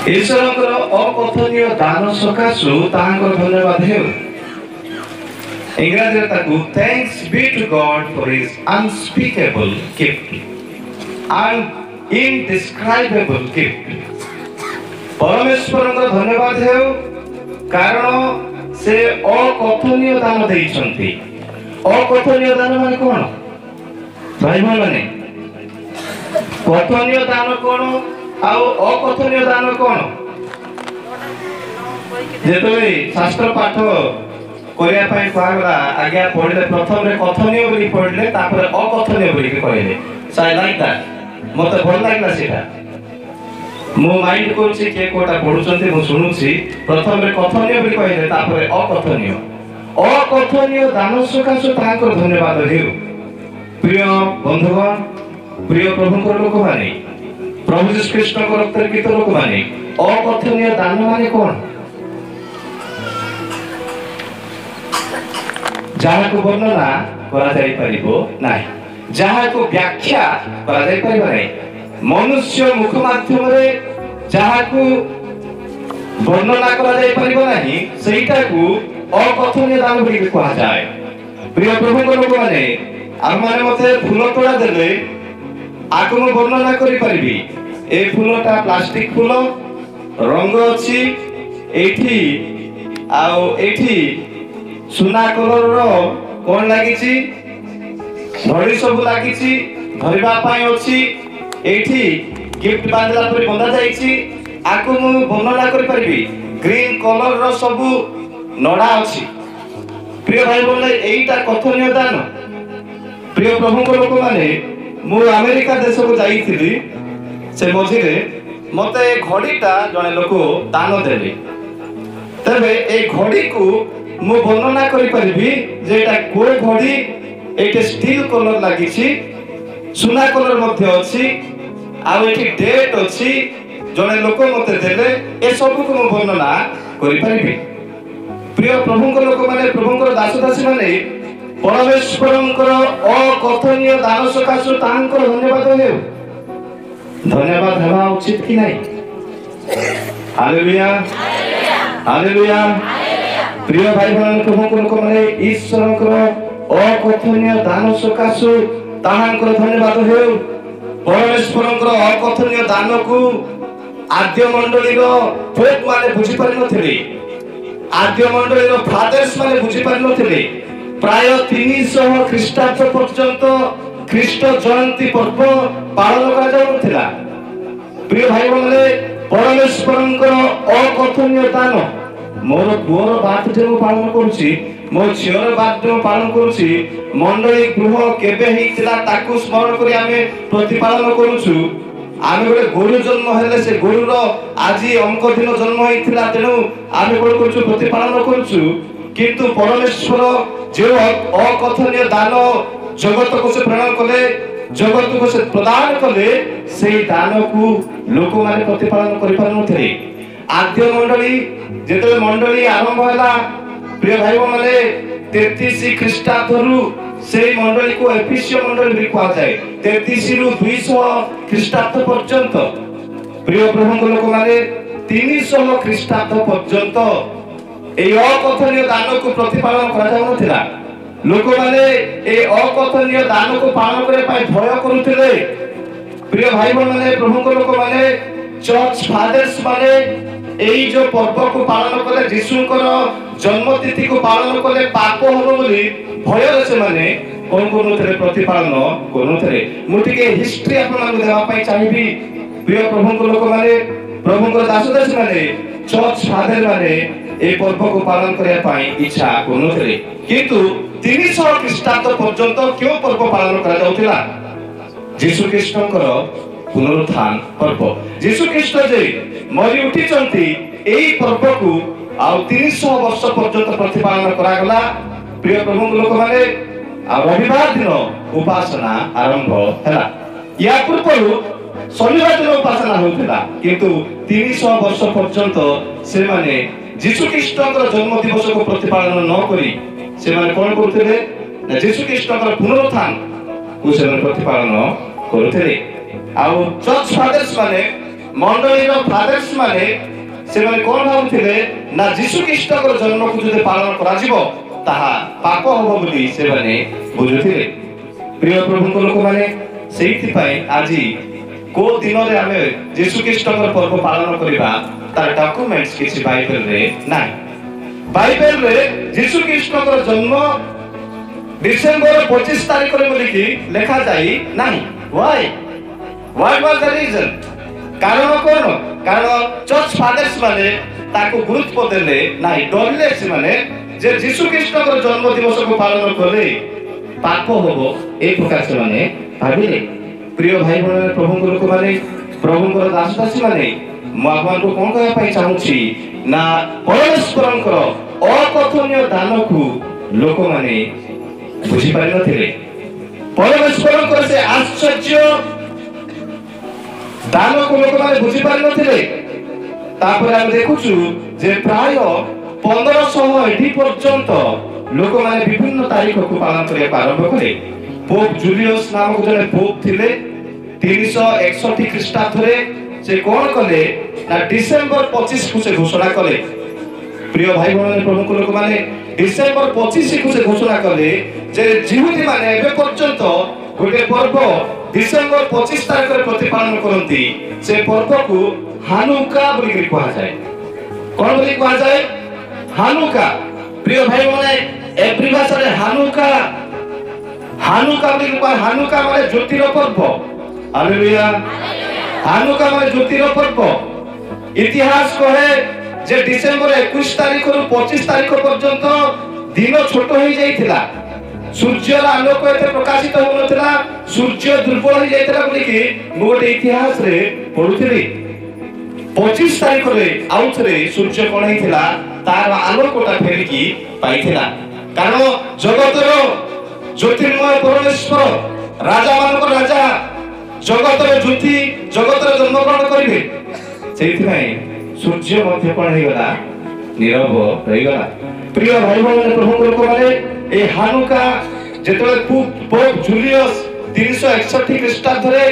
ଈଶ୍ୱରଙ୍କର ଅକଥନୀୟ ଦାନ ସକାଶୁ ତାହାଙ୍କର ଧନ୍ୟବାଦ ହେଉ। ଇଂରାଜୀରେ ତାକୁ thanks be to God for his unspeakable gift and indescribable gift। ପରମେଶ୍ୱରଙ୍କର ଧନ୍ୟବାଦ ହେଉ କାରଣ ସେ ଅକଥନୀୟ ଦାନ ଦେଇଛନ୍ତି। ଅକଥନୀୟ ଦାନ ମାନେ କଣ ଭାଇ ମାନେ? କଥନୀୟ ଦାନ କଣ ଆଉ ଅକଥନୀୟ ଦାନ କଣ? ଯେତେବେଳେ ଶାସ୍ତ୍ର ପାଠ କରିବା ପାଇଁ କୁହାଗଲା ଆଜ୍ଞା ପଢିଲେ ପ୍ରଥମରେ କଥନୀୟ ବୋଲି ପଢିଲେ ତାପରେ ଅକଥନୀୟ ବୋଲି କହିଲେ। ମତେ ଭଲ ଲାଗିଲା ସେଟା। ମୁଁ ମାଇଣ୍ଡ କରୁଛି କିଏ କୋଉଟା ପଢୁଛନ୍ତି ମୁଁ ଶୁଣୁଛି। ପ୍ରଥମରେ କଥନୀୟ ବୋଲି କହିଲେ ତାପରେ ଅକଥନୀୟ। ଅକଥନୀୟ ଦାନ ସକାଶୁ ତାହାଙ୍କର ଧନ୍ୟବାଦ ହେଉ। ପ୍ରିୟ ବନ୍ଧୁଗଣ, ପ୍ରିୟ ପ୍ରଭୁଙ୍କର ଲୋକମାନେ, ପ୍ରଭୁ ଯୀଶୁଖ୍ରୀଷ୍ଟଙ୍କ ରକ୍ତର୍ପିତ ଲୋକମାନେ, ଅକଥନୀୟ ଦାନ ମାନେ କଣ? ଯାହାକୁ ବର୍ଣ୍ଣନା କରାଯାଇ ପାରିବ ନାହିଁ, ଯାହାକୁ ବ୍ୟାଖ୍ୟା କରାଯାଇ ପାରିବ ନାହିଁ, ମନୁଷ୍ୟ ମୁଖ ମାଧ୍ୟମରେ ଯାହାକୁ ବର୍ଣ୍ଣନା କରାଯାଇ ପାରିବ ନାହିଁ ସେଇଟାକୁ ଅକଥନୀୟ ଦାନ ବୋଲି କୁହାଯାଏ। ପ୍ରିୟ ପ୍ରଭୁଙ୍କ ଲୋକମାନେ, ଆମମାନେ ମତେ ଫୁଲ ତୋଳା ଦେଲେ ଆକୁ ମୁଁ ବର୍ଣ୍ଣନା କରିପାରିବି। ଏ ଫୁଲଟା ପ୍ଲାଷ୍ଟିକ ଫୁଲ, ରଙ୍ଗ ଅଛି ଏଇଠି, ଆଉ ଏଇଠି ସୁନା କଲରର କଣ ଲାଗିଛି, ଧଡ଼ି ସବୁ ଲାଗିଛି, ଧରିବା ପାଇଁ ଅଛି। ଏଇଠି ଗିଫ୍ଟ ବାନ୍ଧିଲା ପରି ବନ୍ଧା ଯାଇଛି, ଆକୁ ମୁଁ ବର୍ଣ୍ଣନା କରିପାରିବି। ଗ୍ରୀନ କଲରର ସବୁ ନଡ଼ା ଅଛି। ପ୍ରିୟ ଭାଇ ଭଉଣୀ, ଏଇଟା କଥନୀୟ ଦାନ। ପ୍ରିୟ ପ୍ରଭୁଙ୍କ ଲୋକମାନେ, ମୁଁ ଆମେରିକା ଦେଶକୁ ଯାଇଥିଲି। ସେ ମଝିରେ ମତେ ଏ ଘଡ଼ିଟା ଜଣେ ଲୋକ ଦାନ ଦେଲେ। ତେବେ ଏ ଘଡ଼ିକୁ ମୁଁ ବର୍ଣ୍ଣନା କରିପାରିବି ଯେ ଏଇଟା କୋଉ ଘଡ଼ି। ଏଇଠି ଷ୍ଟିଲ କଲର ଲାଗିଛି, ସୁନା କଲର ମଧ୍ୟ ଅଛି, ଆଉ ଏଠି ଡେଟ୍ ଅଛି, ଜଣେ ଲୋକ ମତେ ଦେଲେ। ଏସବୁକୁ ମୁଁ ବର୍ଣ୍ଣନା କରିପାରିବି। ପ୍ରିୟ ପ୍ରଭୁଙ୍କ ଲୋକମାନେ, ପ୍ରଭୁଙ୍କର ଦାସ ଦାସୀ ମାନେ, ପରମେଶ୍ୱରଙ୍କର ଅକଥନୀୟ ଦାନ ସକାଶୁ ତାହାଙ୍କର ଧନ୍ୟବାଦ ହେଉ। ଧନ୍ୟବାଦ ହେବା ଉଚିତ କି ନାହିଁ? Hallelujah, hallelujah. ପ୍ରିୟ ଭାଇ ଭଉଣୀ, ପ୍ରଭୁଙ୍କ ଲୋକମାନେ, ଈଶ୍ୱରଙ୍କର ଅକଥନୀୟ ଦାନ ସକାଶୁ ତାହାଙ୍କର ଧନ୍ୟବାଦ ହେଉ। ପରମେଶ୍ୱରଙ୍କର ଅକଥନୀୟ ଦାନକୁ ଆଦ୍ୟ ମଣ୍ଡଳୀର ପୋପ ମାନେ ବୁଝିପାରିନଥିଲେ, ଆଦ୍ୟ ମଣ୍ଡଳୀର ଫାଦର୍ସ ମାନେ ବୁଝିପାରିନଥିଲେ। ପ୍ରାୟ 300 ଖ୍ରୀଷ୍ଟାବ୍ଦ ପର୍ଯ୍ୟନ୍ତ ଖ୍ରୀଷ୍ଟ ଜୟନ୍ତୀ ପର୍ବ ପାଳନ କରାଯାଉନଥିଲା। ପ୍ରିୟ ଭାଇ ଭଉଣୀ, ପରମେଶ୍ୱରଙ୍କର ଅକଥନୀୟ ଦାନ। ମୋର ପୁଅର ବାର୍ଥଡେ ମୁଁ ପାଳନ କରୁଛି, ମୋ ଝିଅର ବାର୍ଥଡେ ମୁଁ ପାଳନ କରୁଛି। ମଣ୍ଡଳୀ ଗୃହ କେବେ ହେଇଥିଲା ତାକୁ ସ୍ମରଣ କରି ଆମେ ପ୍ରତିପାଳନ କରୁଛୁ। ଆମେ ଗୋଟେ ଗୋରୁ ଜନ୍ମ ହେଲେ ସେ ଗୋରୁର ଆଜି ଅମକ ଦିନ ଜନ୍ମ ହେଇଥିଲା, ତେଣୁ ଆମେ କଣ କରୁଛୁ? ପ୍ରତିପାଳନ କରୁଛୁ। କିନ୍ତୁ ପରମେଶ୍ୱର ଯେଉଁ ଅକଥନୀୟ ଦାନ ଜଗତକୁ ସେ ପ୍ରେରଣ କଲେ, ଜଗତକୁ ସେ ପ୍ରଦାନ କଲେ, ସେଇ ଦାନକୁ ଲୋକମାନେ ପ୍ରତିପାଳନ କରିପାରୁନଥିଲେ। ଆଦ୍ୟ ମଣ୍ଡଳୀ ଯେତେବେଳେ ମଣ୍ଡଳୀ ଆରମ୍ଭ ହେଲା, ପ୍ରିୟ ଭାଇ ମାନେ, 33 ଖ୍ରୀଷ୍ଟାବ୍ଦରୁ ସେଇ ମଣ୍ଡଳୀକୁ ଏଫିସିୟ ମଣ୍ଡଳୀ ବୋଲି କୁହାଯାଏ। 33 ରୁ 200 ଖ୍ରୀଷ୍ଟାବ୍ଦ ପର୍ଯ୍ୟନ୍ତ, ପ୍ରିୟ ପ୍ରଭୁଙ୍କ ଲୋକମାନେ, 300 ଖ୍ରୀଷ୍ଟାବ୍ଦ ପର୍ଯ୍ୟନ୍ତ এই অকথনীয় দানକୁ ପ୍ରତିପାଳନ କରାଯାଉନଥିଲା। ଲୋକମାନେ এই ଅକଥନୀୟ ଦାନକୁ ପାଳନ କରିବା ପାଇଁ ଭୟ କରୁଥିଲେ। ପ୍ରିୟ ଭାଇ ଭଉଣୀମାନେ, ପ୍ରଭୁଙ୍କ ଲୋକମାନେ, ଚର୍ଚ୍ଚ ଫାଦର୍ସ ମାନେ এই ଯୋଉ ପର୍ବକୁ ପାଳନ କଲେ, ଯୀଶୁଙ୍କର ଜନ୍ମ ତିଥିକୁ ପାଳନ କଲେ ପାପ ହବ ବୋଲି ଭୟରେ ସେମାନେ କଣ କରୁନଥିଲେ? ପ୍ରତିପାଳନ କରୁନଥିଲେ। ମୁଁ ଟିକେ ହିଷ୍ଟ୍ରି ଆପଣମାନଙ୍କୁ ଦେବା ପାଇଁ ଚାହିଁବି। ପ୍ରିୟ ପ୍ରଭୁଙ୍କ ଲୋକମାନେ, ପ୍ରଭୁଙ୍କର ଦାସ ଦାସୀ ମାନେ, ଚର୍ଚ୍ଚ ଫାଦର ମାନେ এই পর্বକୁ পালন କରିବା ପାଇଁ ইচ্ছা କରୁନଥିଲେ। কিন্তু 300 ଖ୍ରୀଷ୍ଟାବ୍ଦ ପର୍ଯ୍ୟନ୍ତ କେଉଁ ପର୍ବ ପାଳନ କରାଯାଉଥିଲା? ଯୀଶୁ ଖ୍ରୀଷ୍ଟଙ୍କର ପୁନରୁତ୍ଥାନ ପର୍ବ। ଯୀଶୁ ଖ୍ରୀଷ୍ଟ ଯେ ମରି ଉଠିଛନ୍ତି, ଏହି ପର୍ବକୁ ଆଉ 300 ବର୍ଷ ପର୍ଯ୍ୟନ୍ତ ପ୍ରତିପାଳନ କରାଗଲା। ପ୍ରିୟ ପ୍ରଭୁଙ୍କ ଲୋକମାନେ, ଆଉ ରବିବାର ଦିନ ଉପାସନା ଆରମ୍ଭ ହେଲା। ୟା ପୂର୍ବରୁ ଶନିବାର ଦିନ ଉପାସନା ହେଉଥିଲା, କିନ୍ତୁ 300 ବର୍ଷ ପର୍ଯ୍ୟନ୍ତ ସେମାନେ ଯୀଶୁ ଖ୍ରୀଷ୍ଟଙ୍କର ଜନ୍ମ ଦିବସକୁ ପ୍ରତିପାଳନ ନ କରି ସେମାନେ କଣ କରୁଥିଲେ? ନା ଯୀଶୁ ଖ୍ରୀଷ୍ଟଙ୍କର ପୁନରୁତ୍ଥାନକୁ ସେମାନେ ପ୍ରତିପାଳନ କରୁଥିଲେ। ଆଉ ଚର୍ଚ୍ଚ ଫାଦର୍ସ ମାନେ मंडलीर फादर्स माने सेमाने कोन भाबुथिले ना यीशु ख्रीष्टकर जन्म को जदि पालन करा जिवो ताहा पाप होबो बोली सेमाने बुझुथिले। प्रिय प्रभु लोक माने सेहिति पाई आजि को दिन रे आमे यीशु ख्रीष्टकर पर्व पालन करिबा तार डॉक्यूमेंट्स किछि बाइबल रे नाही। बाइबल रे यीशु ख्रीष्टकर जन्म डिसेंबर 25 तारिख रे बोली कि लिखा जाई नाही। Why was the reason? कारण कोन? कारण चर्च फादर्स माने ताको गुरुत्व देले नाही, डरले से माने जे यीशु ख्रीष्टकर जन्म दिवस को पालन करे पाप होबो ए प्रकार से माने भाबिले। प्रिय भाई बहन प्रभु लोक माने प्रभु दास दासी माने मु आपन को कोन कहया पाई चाहूची ना परमेश्वरंकर अकथनीय दान को लोक माने बुझी पारि नथिले। परमेश्वरंकर से आश्चर्य दान को लोक माने बुझी पारि नथिले। तापर हम देखुछु जे प्राय 1580 पर्यंत लोक माने विभिन्न तारीख को पालन करिया आरंभ करे। पोप जूलियस नामक जने पोप थिले 361 ख्रीष्टाब्द रे से कोन कले ना डिसेंबर 25 को से घोषणा कले। प्रिय भाई बहन प्रभु लोक माने डिसेंबर 25 को से घोषणा कले जे जिहुदी माने एबे पर्यंत गोटे पर्व डिसेंबर 25 तारिख रे प्रतिपालन करंती। से पर्व को हानुका बोली कहा जाए। कोन बोली कहा जाए? हानुका। प्रिय भाई बहन एप्रिल भाषा रे हानुका हानुका बोली कहा। हानुका माने ज्योतिर पर्व। हालेलुया। हानुका माने ज्योतिर पर्व। इतिहास कहे जे डिसेंबर 21 तारिख रु 25 तारिख पर्यंत दिन छोट हो जाइथिला। सूर्यर आलोक एते प्रकाशित हो नथिला, सूर्य दुर्बल हो जाइथिला बोली कि मु गोटे इतिहास रे पढुथिली। 25 तारिख रे आउथरे सूर्य कोन हिथिला तार आलोकटा फेरिकी पाइथिला। कारण जगतर ज्योतिर्मय परमेश्वर राजा मानक राजा जगतर ज्योति जगतर जन्म ग्रहण करिवे। सेहि भाई सूर्य मध्य कोन हेगला नीरव रहिगला। प्रिय भाई बहन प्रभु लोक माने ए हानुका जेतले पोप जूलियस 361 ख्रीष्टाब्द रे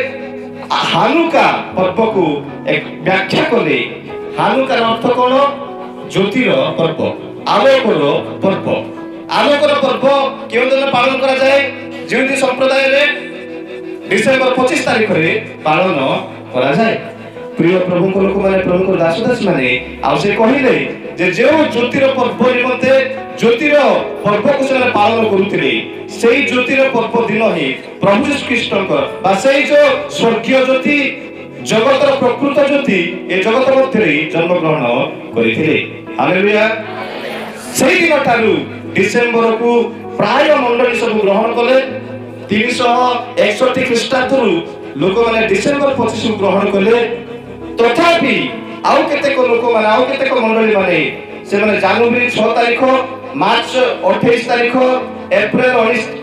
हानुका पर्व को एक व्याख्या कले। हानुका अर्थ कोन? ज्योतिर पर्व, आलोकर पर्व। आलोकर पर्व केउ दिन पालन करा जाए? जेउदी संप्रदाय रे डिसेंबर 25 तारिख रे पालन करा जाए। प्रिय प्रभु लोक माने प्रभु दास दासी माने आ से कहिले जे जे ज्योतिर पर्व निमते ज्योतिर पर्व को से पालन करूथिले सेही ज्योतिर पर्व दिन ही प्रभु यीशु ख्रीष्टकर बा सेही जो स्वर्गीय ज्योति जगतर प्रकृत ज्योति ए जगत मध्ये जन्म ग्रहण करिथिले। हालेलुया। सेही दिन तारु डिसेंबर को प्राय मंडली सब ग्रहण कले। 361 ख्रीष्टाब्द रु लोक माने डिसेंबर 25 को ग्रहण कले। तथापि आउ केते को लोक माने आउ केते को मंडली माने से माने जनवरी 6 तारिख, मार्च 28 तारिख, अप्रैल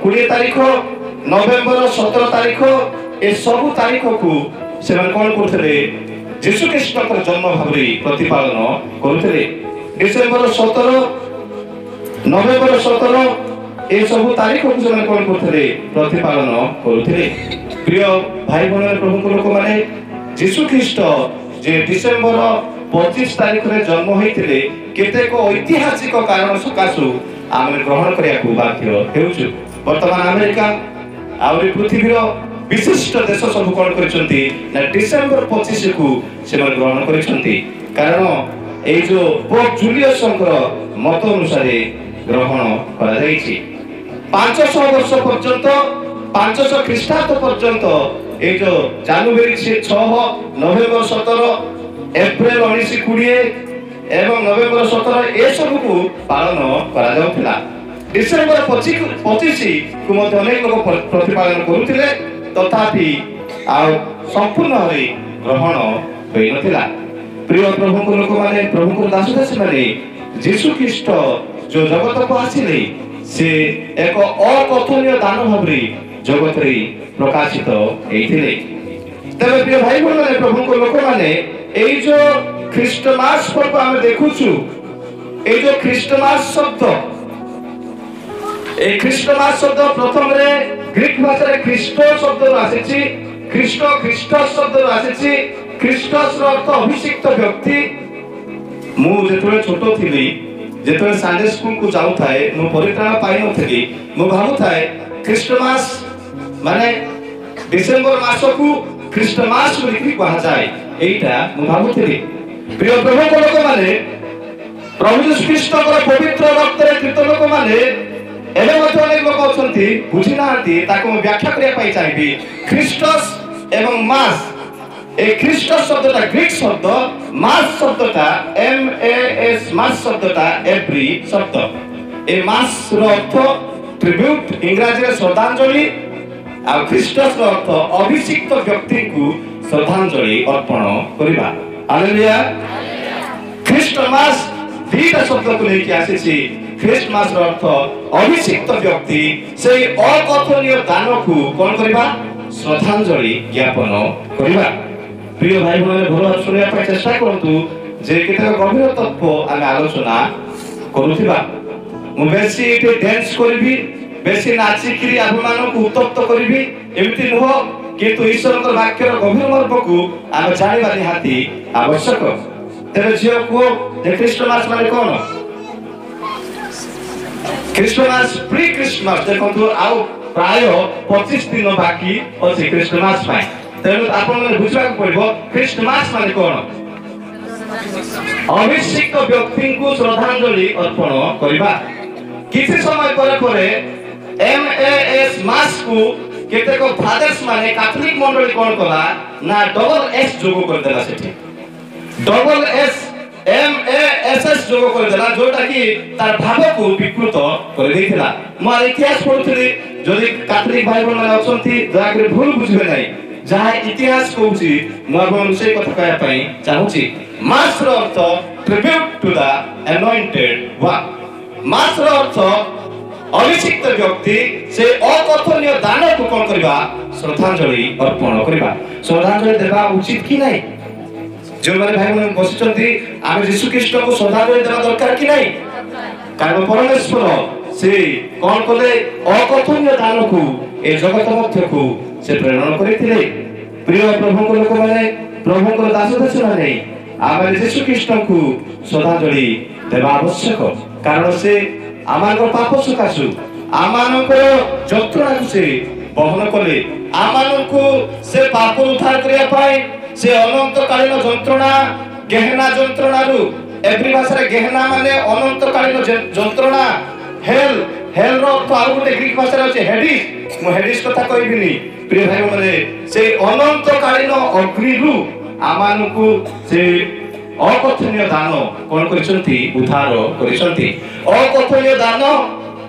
20 तारिख, नवेम्बर 17 तारिख ए सब तारिख को से माने कोन करथले यीशु ख्रीष्टकर जन्म भाबरे प्रतिपालन करथले। डिसेंबर 17, नवेम्बर 17 ए सब तारिख को से माने कोन करथले प्रतिपालन करथले। प्रिय भाई बहन प्रभु लोक माने यीशु ख्रीष्ट जे डिसेंबर 25 तारिख रे जन्म होइतिले केतेक ऐतिहासिक कारण सकासु आमे ग्रहण करिया को बाध्य हेउछु। वर्तमान अमेरिका आउरी पृथ्वीर विशिष्ट देश सब कोन करिसंती ना डिसेंबर 25 को से ग्रहण करिसंती। कारण ए जो पोप जूलियस मत अनुसार ग्रहण करा जाईछि। 500 वर्ष पर्यंत 500 ख्रीष्टाब्द पर्यंत ए जो जनवरी 6, नवेम्बर 17, अप्रैल 1920 एवं नवेम्बर 17 ए सब को पालन करा जाउथिला। डिसेंबर 25 को मध्य अनेक लोग प्रतिपालन करुथिले तथापि आ संपूर्ण हरि ग्रहण होई नथिला। प्रिय प्रभु लोक माने प्रभु दास दासी माने यीशु ख्रीष्ट जो जगत को आसिले से एक अकथनीय दान भाबरे जगत रे प्रकाशित हेथिले। तबे प्रिय भाई बहन प्रभु लोक माने एई जो ख्रीष्टमास पर्व आमे देखुछु एई जो ख्रीष्टमास शब्द ए ख्रीष्टमास शब्द प्रथम रे ग्रीक भाषा रे ख्रीष्ट शब्द आसीछि। ख्रीष्ट ख्रीष्ट शब्द आसीछि ଖ୍ରୀଷ୍ଟୋସର ଅର୍ଥ ଅଭିଷିକ୍ତ ବ୍ୟକ୍ତି। ମୁଁ ଯେତେବେଳେ ଛୋଟ ଥିଲି, ଯେତେବେଳେ ସଣ୍ଡେ ସ୍କୁଲକୁ ଯାଉଥାଏ, ମୁଁ ପରିତ୍ରାଣ ପାଇନଥିଲି, ମୁଁ ଭାବୁଥାଏ ଖ୍ରୀଷ୍ଟମାସ ମାନେ ଡିସେମ୍ବର ମାସକୁ ଖ୍ରୀଷ୍ଟମାସ ବୋଲି କୁହାଯାଏ, ଏଇଟା ମୁଁ ଭାବୁଥିଲି। ପ୍ରିୟ ପ୍ରଭୁଙ୍କ ଲୋକମାନେ, ପ୍ରଭୁ ଯୀଶୁ ଖ୍ରୀଷ୍ଟଙ୍କର ପବିତ୍ର ରକ୍ତରେ କୃତ ଲୋକମାନେ ଏବେ ମଧ୍ୟ ଅନେକ ଲୋକ ଅଛନ୍ତି ବୁଝି ନାହାନ୍ତି, ତାକୁ ମୁଁ ବ୍ୟାଖ୍ୟା କରିବା ପାଇଁ ଚାହିଁବି। ଖ୍ରୀଷ୍ଟୋସ ଏବଂ ମାସ, এই খ্রিস্টস শব্দটা গ্রিক শব্দ, মাস শব্দটা MAS, মাস শব্দটা এভরি শব্দ। এই মাসর অর্থ ট্রিবিউট, ইংরাজীরে শ্রদ্ধাঞ্জলি, আর খ্রিস্টসর অর্থ অভিষিক্ত ব্যক্তিଙ୍କୁ শ্রদ্ধাঞ্জলি অর্পণ করিবা। হালেলুয়া। খ্রিস্টমাস দুইটা শব্দକୁ ନେଇକି ଆସିଛି। ଖ୍ରୀଷ୍ଟମାସର ଅର୍ଥ ଅଭିଷିକ୍ତ ବ୍ୟକ୍ତି, সেই অকথনীয় দানକୁ କ'ଣ କରିବା? শ্রদ্ধাঞ্জলি জ্ঞাপন କରିବା। প্রিয় ভাই বোনের ଭଲ ଶୁଣିବା ପାଇଁ ଚେଷ୍ଟା କରନ୍ତୁ ଯେ କେତେକ ଗଭୀର ତତ୍ତ୍ୱ ଆମେ ଆଲୋଚନା କରୁଥିବା। ମୁଁ ବେଶୀ ଏଠି ଡ୍ୟାନ୍ସ କରିବି, ବେଶୀ ନାଚିକିରି ଆପଣମାନଙ୍କୁ ଉତ୍ତପ୍ତ କରିବି ଏମିତି ନୁହଁ, କିନ୍ତୁ ଈଶ୍ୱରଙ୍କର ବାକ୍ୟର ଗଭୀର ମର୍ମକୁ ଆମେ ଜାଣିବା ନିହାତି ଆବଶ୍ୟକ। ତେବେ ଝିଅ କୁହ ଯେ ଖ୍ରୀଷ୍ଟମାସ ମାନେ କ'ଣ? ଖ୍ରୀଷ୍ଟମାସ ପ୍ରି ଖ୍ରୀଷ୍ଟମାସ ଦେଖନ୍ତୁ, ଆଉ ପ୍ରାୟ 25 ଦିନ ବାକି ଅଛି ଖ୍ରୀଷ୍ଟମାସ ପାଇଁ। ତେଣୁ ଆପଣମାନେ ବୁଝିବାକୁ ପଡ଼ିବ ଖ୍ରୀଷ୍ଟମାସ ମାନେ କ'ଣ? ଅଭିଷିକ୍ତ ବ୍ୟକ୍ତିଙ୍କୁ ଶ୍ରଦ୍ଧାଞ୍ଜଳି ଅର୍ପଣ କରିବା। କିଛି ସମୟ ପରେ ପରେ MAS ମାସକୁ କେତେକ ଫାଦର୍ସ ମାନେ କାଥୋଲିକ ମଣ୍ଡଳୀ କ'ଣ କଲା ନା ଡବଲ S ଯୋଗ କରିଦେଲା। ସେଠି ଡବଲ S MASS ଯୋଗ କରିଦେଲା, ଯୋଉଟା କି ତାର ଭାବକୁ ବିକୃତ କରିଦେଇଥିଲା। ମୁଁ ଇତିହାସ ପଢୁଥିଲି, ଯଦି କାଥୋଲିକ ଭାଇ ଭଉଣୀମାନେ ଅଛନ୍ତି ଦୟାକରି ଭୁଲ ବୁଝିବେ ନାହିଁ, ଯାହା ଇତିହାସ କହୁଛି ମୁଁ ଆପଣଙ୍କୁ ସେଇ କଥା କହିବା ପାଇଁ ଚାହୁଁଛି। ମାସର ଅର୍ଥ tribute to the anointed one, ମାସର ଅର୍ଥ ଅଭିଷିକ୍ତ ବ୍ୟକ୍ତି, ସେ ଅକଥନୀୟ ଦାନକୁ କ'ଣ କରିବା? ଶ୍ରଦ୍ଧାଞ୍ଜଳି ଅର୍ପଣ କରିବା। ଶ୍ରଦ୍ଧାଞ୍ଜଳି ଦେବା ଉଚିତ କି ନାହିଁ? ଯେଉଁମାନେ ଭାଇମାନେ ବସିଛନ୍ତି, ଆମେ ଯୀଶୁ ଖ୍ରୀଷ୍ଟଙ୍କୁ ଶ୍ରଦ୍ଧାଞ୍ଜଳି ଦେବା ଦରକାର କି ନାହିଁ? କାରଣ ପରମେଶ୍ୱର ସେ କ'ଣ କଲେ? ଅକଥନୀୟ ଦାନକୁ ଏ ଜଗତ ମଧ୍ୟକୁ ସେ ପ୍ରେରଣ କରିଥିଲେ। ପ୍ରିୟ ପ୍ରଭୁଙ୍କ ଲୋକମାନେ, ପ୍ରଭୁଙ୍କର ଦାସଦାସୀମାନେ, ଆମେ ଯୀଶୁ ଖ୍ରୀଷ୍ଟଙ୍କୁ ଶ୍ରଦ୍ଧାଞ୍ଜଳି ଦେବା ଆବଶ୍ୟକ। କାରଣ ସେ ଆମମାନଙ୍କ ପାପ ସକାଶୁ, ଆମମାନଙ୍କର ଯନ୍ତ୍ରଣାକୁ ସେ ବହନ କଲେ। ଆମମାନଙ୍କୁ ସେ ପାପରୁ ଉଦ୍ଧାର କରିବା ପାଇଁ ସେ ଅନନ୍ତକାଳୀନ ଯନ୍ତ୍ରଣା, ଗେହନା ଯନ୍ତ୍ରଣାରୁ, ଏଭ୍ରି ଭାଷାରେ ଗେହନା ମାନେ ଅନନ୍ତକାଳୀନ ଯନ୍ତ୍ରଣା, ହେଲ୍ର ଅର୍ଥ ଆଉ ଗୋଟେ ଗ୍ରୀକ ଭାଷାରେ ଅଛି ହେଡିସ୍। ମୁଁ ହେଡିସ୍ କଥା କହିବିନି। ପ୍ରିୟ ଭାଇମାନେ, ସେ ଅନନ୍ତକାଳୀନ ଅଗ୍ନିରୁ ଆମମାନଙ୍କୁ ସେ ଅକଥନୀୟ ଦାନ କ'ଣ କରିଛନ୍ତି? ଉଦ୍ଧାର କରିଛନ୍ତି। ଅକଥନୀୟ ଦାନ,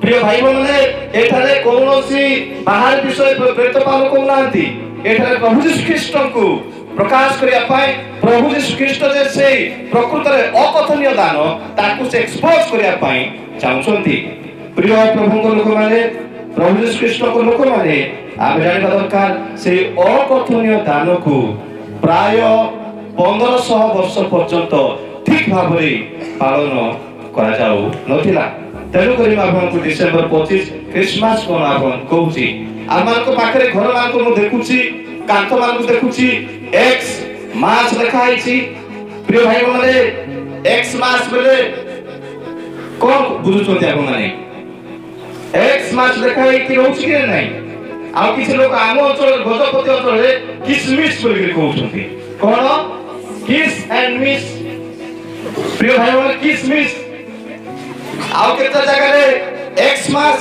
ପ୍ରିୟ ଭାଇମାନେ, ଏଠାରେ କୌଣସି ବାହାର ବିଷୟ ପ୍ରେତପାଲ କହୁନାହାନ୍ତି। ଏଠାରେ ପ୍ରଭୁ ଯୀଶୁ ଖ୍ରୀଷ୍ଟଙ୍କୁ ପ୍ରକାଶ କରିବା ପାଇଁ, ପ୍ରଭୁ ଯୀଶୁ ଖ୍ରୀଷ୍ଟ ଯେ ସେଇ ପ୍ରକୃତରେ ଅକଥନୀୟ ଦାନ, ତାକୁ ସେ ଏକ୍ସପୋଜ କରିବା ପାଇଁ ଚାହୁଁଛନ୍ତି। ପ୍ରିୟ ପ୍ରଭୁଙ୍କ ଲୋକମାନେ, ପ୍ରଭୁ ଯୀଶୁ ଖ୍ରୀଷ୍ଟଙ୍କ ଲୋକମାନେ, ଆମେ ଜାଣିବା ଦରକାର ସେଇ ଅକଥନୀୟ ଦାନକୁ ପ୍ରାୟ 1500 ବର୍ଷ ପର୍ଯ୍ୟନ୍ତ ଠିକ ଭାବରେ ପାଳନ କରାଯାଉ ନଥିଲା। ତେଣୁକରି ମୁଁ ଆପଣଙ୍କୁ ଡିସେମ୍ବର 25 ଖ୍ରୀଷ୍ଟମାସ କ'ଣ ଆପଣ କହୁଛି। ଆମମାନଙ୍କ ପାଖରେ ଘରମାନଙ୍କୁ ମୁଁ ଦେଖୁଛି, କାନ୍ଥମାନଙ୍କୁ ଦେଖୁଛି X ମାସ ଲେଖା ହେଇଛି। ପ୍ରିୟ ଭାଇମାନେ, X ମାସ ବୋଲେ କ'ଣ ବୁଝୁଛନ୍ତି ଆପଣମାନେ? X ମାସ ଲେଖା ହେଇକି ରହୁଛି କି ନାହିଁ? ଆଉ କିଛି ଲୋକ ଆମ ଅଞ୍ଚଳରେ, ଗଜପତି ଅଞ୍ଚଳରେ କିସମିସ୍ ବୋଲିକି କହୁଛନ୍ତି। କ'ଣ? କିସ୍ ଆଣ୍ଡ ମିସ୍। ପ୍ରିୟ ଭାଇମାନେ, କିସମିସ୍। ଆଉ କେତେ ଜାଗାରେ X ମାସ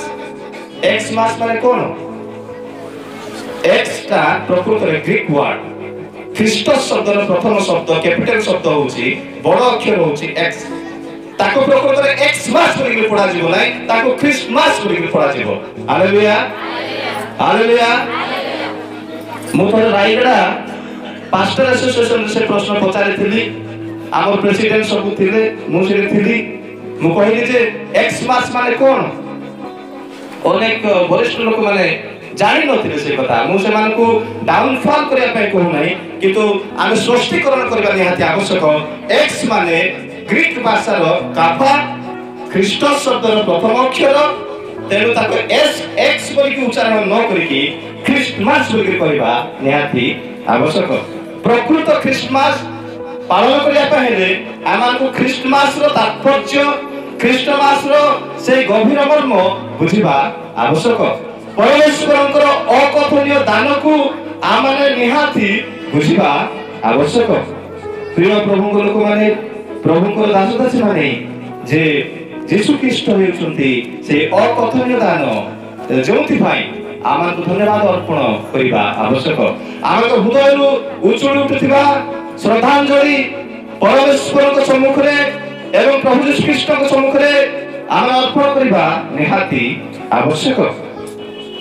ମାନେ କ'ଣ? X ଟା ପ୍ରକୃତରେ ଗ୍ରୀକ ୱାର୍ଡ। ଖ୍ରୀଷ୍ଟୋସ ଶବ୍ଦର ପ୍ରଥମ ଶବ୍ଦ, କ୍ୟାପିଟାଲ ଶବ୍ଦ ହେଉଛି, ବଡ଼ ଅକ୍ଷର ହେଉଛି X। ତାକୁ ପ୍ରକୃତରେ X ମାସ ବୋଲିକି ପଢ଼ାଯିବ ନାହିଁ, ତାକୁ ଖ୍ରୀଷ୍ଟମାସ ବୋଲିକି ପଢ଼ାଯିବ। Hallelujah, hallelujah. ମୁଁ ଥରେ ରାୟଗଡ଼ା ପାଷ୍ଟର ଆସୋସିଏସନରେ ସେ ପ୍ରଶ୍ନ ପଚାରିଥିଲି। ଆମର ପ୍ରେସିଡେଣ୍ଟ ସବୁ ଥିଲେ, ମୁଁ ସେଠି ଥିଲି। ମୁଁ କହିଲି ଯେ X ମାସ ମାନେ କ'ଣ? ଅନେକ ବରିଷ୍ଠ ଲୋକମାନେ ଜାଣିନଥିଲେ ସେ କଥା। ମୁଁ ସେମାନଙ୍କୁ ଡାଉନଫଲ୍ କରିବା ପାଇଁ କହୁନାହିଁ, କିନ୍ତୁ ଆମେ ସ୍ପଷ୍ଟୀକରଣ କରିବା ନିହାତି ଆବଶ୍ୟକ। X ମାନେ ଗ୍ରୀକ ଭାଷାର କାଫା, ଖ୍ରୀଷ୍ଟୋସ ଶବ୍ଦର ପ୍ରଥମ ଅକ୍ଷର। ତେଣୁ ତାକୁ X ବୋଲିକି ଉଚ୍ଚାରଣ ନ କରିକି ଖ୍ରୀଷ୍ଟମାସ ବୋଲିକି କହିବା ନିହାତି ଆବଶ୍ୟକ। प्रकृत ख्रीष्टमास पालन करने आम ख्रीष्टमास तात्पर्य ख्रीष्टमास से गभीर मर्म बुझा आवश्यक परमेश्वर अकथनीय दान को आम निहाती बुझा आवश्यक प्रिय प्रभु लोक मैंने प्रभु दास दासी माने जे जीशु ख्रीस्ट होउछन्ति से अकथनीय दान जो आम धन्यवाद अर्पण करने आवश्यक आम हृदय उछुड़ी उठुवा श्रद्धांजलि परमेश्वर सम्मुख एवं प्रभु जीशु ख्रीस्ट सम्मुख आम अर्पण करने निहाती आवश्यक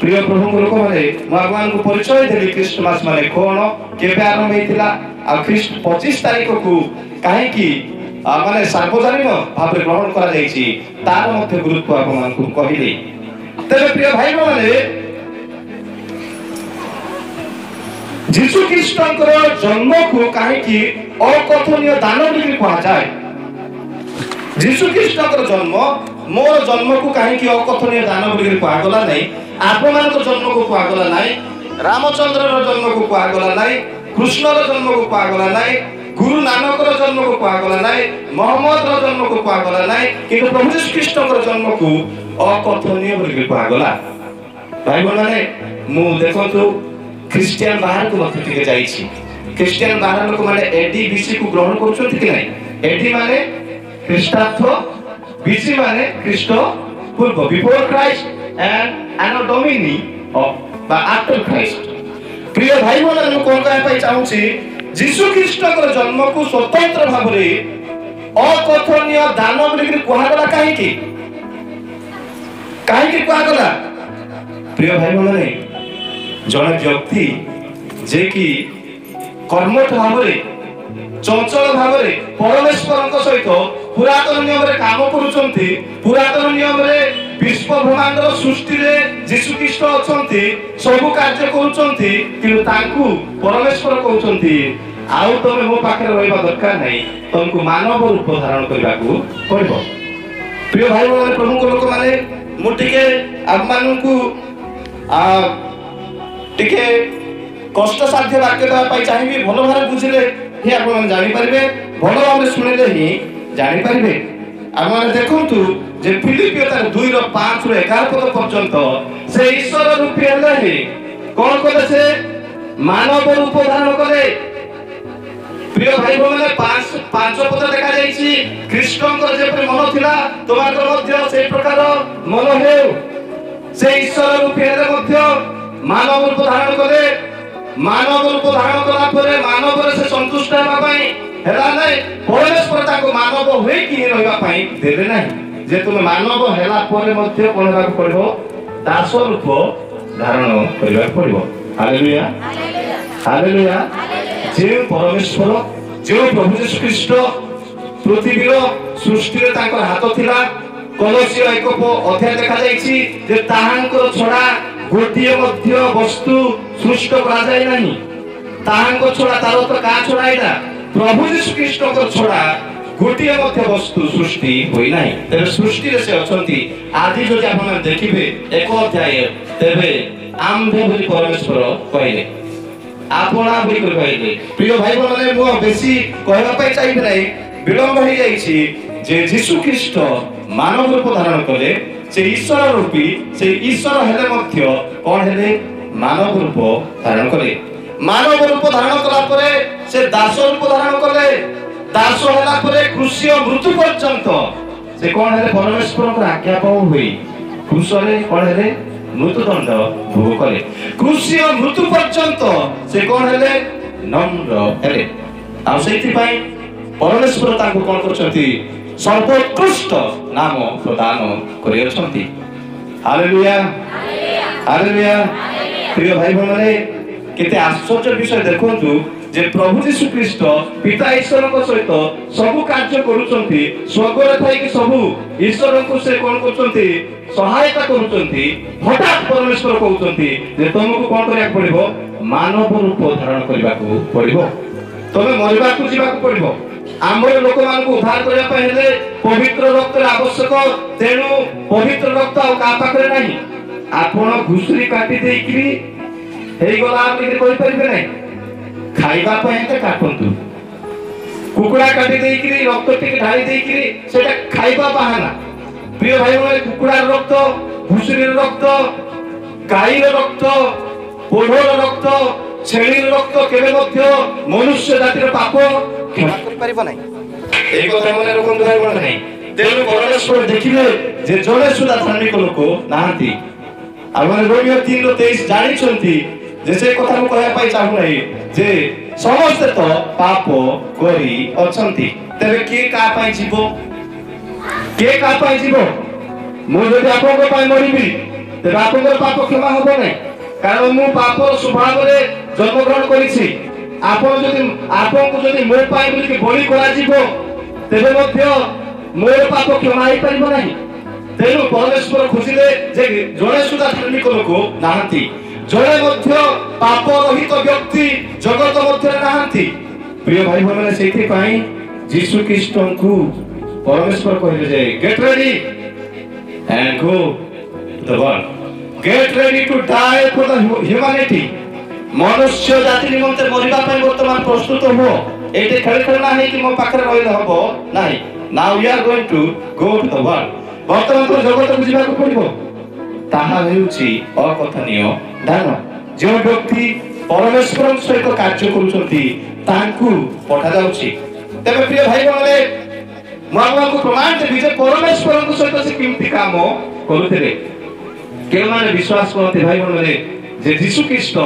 प्रिय प्रभु लोक मैंने भगवान को परिचय देली ख्रीष्टमास माने कौन केबे आरंभ होइतिला आ ख्रीष्ट 25 तारीख को काहेकि माने सार्वजनिक भाव ग्रहण करा जायछि तार मध्य गुरुत्व आपमान को कहिले तबे प्रिय भाई माने जीशु ख्रीष्टंकर जन्म को काहेकि अकथनीय दान बोली कहा जाय जीशु ख्रीष्टंकर जन्म मोर जन्म को काहेकि अकथनीय दान बोली कहा गला नै आपमान को जन्म को कहा गला नै रामचंद्र रो जन्म को कहा गला नै कृष्ण रो जन्म को कहा गला नै गुरु नानक रो जन्म को कहा गला नै मोहम्मद रो जन्म को कहा गला नै किंतु प्रभु यीशु ख्रीष्टंकर जन्म को अकथनीय बोली कहा गला भाई माने मु देखंतु क्रिश्चियन बाहर को मत टिके जाईछि क्रिश्चियन बाहर लोक माने एडी बीसी को ग्रहण करछथि कि नै एडी माने ख्रीष्टाब्द बीसी माने ख्रीष्ट पूर्व before Christ and anno domini of after Christ प्रिय भाई बोला मु कोन कहै पाई चाहूछि जीशु ख्रीष्टकर जन्म को स्वतंत्र भाव रे अकथनीय दान बोली कहला काहे कि कहला प्रिय भाई बोला नै जड़े व्यक्ति जे कि कर्मठ भाव चंचल भाव परमेश्वर सहित पुरातन नियम काम करुचंती पुरातन नियम विश्व ब्रह्मांड सृष्टि रे जीशु ख्रीष्ट अछंती सब कार्य करुचंती किंतु तांकु परमेश्वर कहउचंती आउ तमे मो पाखरे रहबा दरकार नै तुमको मानव रूप धारण करबा को पड़िबो प्रिय भाई माने प्रभु को लोक माने मुटिके आपमानकु टिके कष्ट साध्य वाक्य देवा पाई चाहिए भलो भारे बुझिले ही आपन जानि परिबे भलो भारे सुनिले ही जानि परिबे आपन देखंतु जे फिलिपियो तार 2 रो 5 रो 11 पद पर्यंत से ईश्वर रूपी हेले ही कोन कले से मानव रूप धारण करे प्रिय भाई माने 5 पद देखा जाईछि कृष्णकर जे पर मन थिला तोमार मध्य से प्रकार मन हेउ से ईश्वर रूपी हेले मध्य मानव रूप धारण करे मानव रूप धारण कला परे मानव रे से संतुष्ट हेबा पई हेला नै परमेश्वर ताको मानव होई कि रहबा पई देले नै जे तुमे मानव हेला परे मध्य कोन हेबा पड़िबो दास रूप धारण करबा पड़िबो हालेलुया हालेलुया जे परमेश्वर जे प्रभु यीशु ख्रीष्ट पृथ्वीर सृष्टि रे ताको हाथ थिला कलसियो 1 अध्याय देखा जाईछि जे ताहांकर छडा गोटिए मध्य वस्तु सृष्ट करा जाय नाही ताहांको छडा तारो तो का छडाइला प्रभु यीशु ख्रीष्ट को छडा गोटिए मध्य वस्तु सृष्टि होई नाही तबे सृष्टि रे से अछंती आदि जदि आपण देखिबे 1 अध्याय तबे आम्भे बोली परमेश्वर कहले आपना बोली कहले प्रिय भाई माने मो बेसी कहबा पई चाहिबे नाही विलंब होई जाईछि जे यीशु ख्रीष्ट मानव रूप धारण कले से ईश्वर रूपी से ईश्वर हेले मध्य कोन हेले मानव रूप धारण कले मानव रूप धारण कला परे से दास रूप धारण कले दास होला परे क्रूसीय मृत्यु पर्यंत से कोन हेले परमेश्वर को आज्ञा पाउ होई क्रूसरे कोन हेले मृत्युदंड भोग कले क्रूसीय मृत्यु पर्यंत से कोन हेले नम्र हेले आ सेति पई परमेश्वर ताको कोन करछथि सर्वोत्कृष्ट नाम प्रदान करियछंती हालेलुया हालेलुया प्रिय भाई माने केते आश्चर्य विषय देखंतु जे प्रभु यीशु ख्रीष्ट पिता ईश्वर को सहित सब कार्य करूछंती स्वर्ग रे थाई कि सब ईश्वर को से कोन करछंती सहायता करूछंती हठात परमेश्वर कहउछंती जे तुमको कोन करिया पड़िबो मानव रूप धारण करबा को पड़िबो तमे मरिबा को जीवा को पड़िबो आमर लोक मान को उद्धार करबा पहिले पवित्र रक्त आवश्यक तेनु पवित्र रक्त आ का पाखरे नाही आपण घुसरी काटी देइकरी हेई गला आपके कोइ परिबे नाही खाइबा काटतु कुकुड़ा काटी देकिरी रक्त टिके ढाली देकिरी सेटा खाइबा बहाना। प्रिय भाई भाई कुकुड़ार रक्त घुसुरीर रक्त गाईर रक्त पोढ़र रक्त छेळीर रक्त केबे मध्य मनुष्य जातिर पाप क्षमा करि परिबो नै। এই কথা মনে রাখুন ভাই বল নাই। তেলু পরমেশ্বর দেখিবে যে জনে সুদা ধার্মিক লোক নাহাନ୍ତି। আমার রোমিও 3:23 জানিছন্তি যে সেই কথা মু কয়া পাই চাহু নাই যে समस्त तो पाप करी अछंती तबे के का पाई जीवो के का पाई जीवो मु जदि आपन को पाई मरिबी तबे आपन को पाप क्षमा होबो नै कारण मु पापर स्वभाव रे जन्म ग्रहण करिछि। आपन को जदि मो पाई बोली के बलि करा जीवो तबे मध्य मोर पाप क्षमा होई परिबो नै। तेनु परमेश्वर खुशिले जे जणे सुदा धार्मिक लोक नाहांती जड़े मध्य पाप रहित व्यक्ति जगत मध्य नाहांती। प्रिय भाई बहन सेठी पाई यीशु ख्रीष्ट को परमेश्वर कहले जे get ready and go to the world get ready to die for the humanity. मनुष्य जाति निमंते मरिबा पई वर्तमान प्रस्तुत हो एटे खेल खेलना है कि मो पाखरे रहिले हबो नाही। Now we are going to go to the world वर्तमान तो जगत को जिबा को पड़िबो ताहा हेउची अकथनीय दान। जो व्यक्ति परमेश्वर सहित कार्य करूछंती तांकु पठा जाउची। तबे प्रिय भाई बहने मु को प्रमाण देबी जे परमेश्वर सहित से किमती काम करूथिले के माने विश्वास करते भाई बहने जे यीशु ख्रीष्ट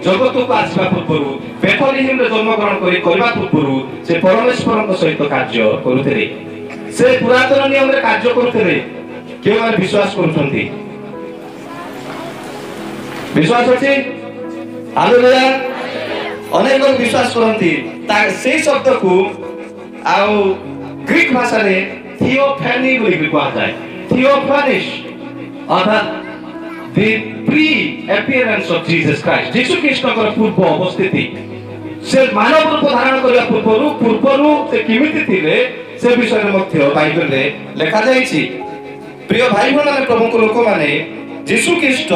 जगत को आसीबा पूर्व बेथलेहेम रे जन्म ग्रहण करबा पूर्व से परमेश्वर सहित कार्य करूथिले से पुरातन नियम रे कार्य करूथिले के माने विश्वास करूछंती विश्वास अछि। हालेलुया अनेक लोग विश्वास करती से शब्द को आउ ग्रीक भाषा रे थियोफैनी बोली कहा जाए। थियोफैनिस अर्थात the pre appearance of Jesus Christ यीशु ख्रीष्ट का पूर्व अवस्थिति से मानव रूप धारण करबा पूर्वरु से किमिति थिले से विषय मध्य बाइबल रे लिखा जायछि। प्रिय भाई बहन प्रभु को लोक माने यीशु ख्रीष्ट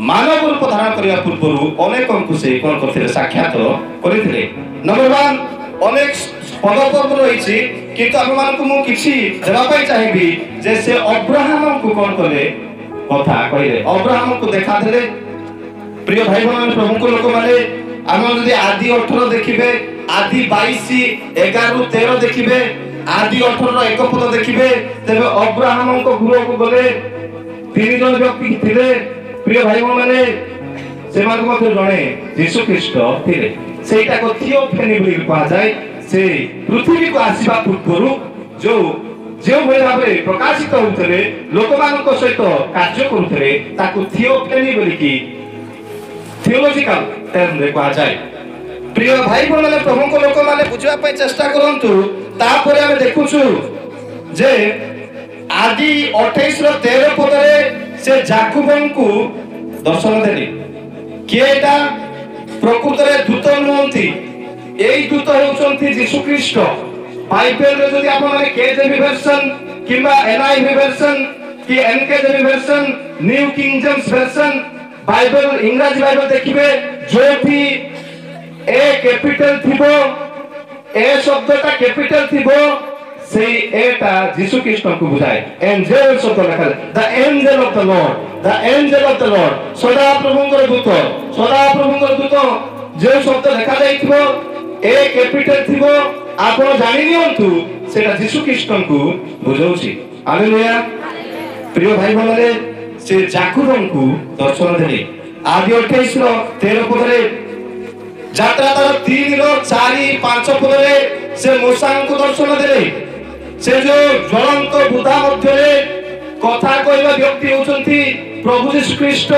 मानव रूप धारण करबा पूर्व अनेक से कोन करथिले साक्षात करथिले। नंबर 1 अनेक पदपर्व रहिछि किंतु हम मान को मु किछि देबा पई चाहिबी जे से अब्राहम को कोन करे कथा कहिले अब्राहम को देखा देले। प्रिय भाई बहन प्रभु को लोक माने हम जदि आदि 18 देखिबे आदि 22 11 13 देखिबे आदि 18 एक पद देखिबे तबे अब्राहम को गुरु को गले 3 जन व्यक्ति थिले। प्रिय भाई माने से मान को जणे यीशु ख्रीष्ट थिले सेटा को थियोफैनी बोली कहा जाय। से पृथ्वी को आसीबा पूर्व जो भावे प्रकाशित होउथले लोकमान को सहित कार्य करूथले ताको थियोफैनी बोली की थियोलॉजिकल टर्म रे कहा जाय। प्रिय भाई माने प्रभु को लोक माने बुझवा पय चेष्टा करंतु तापर हम देखुछु जे आदि 28 रो 13 पद रे से जाकुबन को दर्शन देले केटा प्रकृत रे दूत नहंती एई दूत हेउचंती यीशु ख्रीष्ट। बाइबल रे जदि आपण माने केजेवी वर्जन किबा एनआईवी वर्जन कि NKJV version new King James version Bible इंग्रजी बाइबल देखिबे जोठी ए कैपिटल थिबो ए शब्दटा कैपिटल थिबो से एटा यीशु ख्रीष्ट को बुझाए। Angels of the lord the angel of the lord सदा प्रभुंकर दूत जे शब्द लिखा जाइथिबो ए कैपिटल थिबो आपण जानि नियंतु सेटा यीशु ख्रीष्ट को बुझौछि। हालेलुया। प्रिय भाई बहनरे से जाकुबन को दर्शन देले आदि 28 रो 13 पद रे यात्रा तार 3 रो 4 5 पद रे से मूसा को दर्शन देले। से जो ज्वलंत बुधा मध्य कथा कहवा व्यक्ति होचंती प्रभु यीशु ख्रीष्ट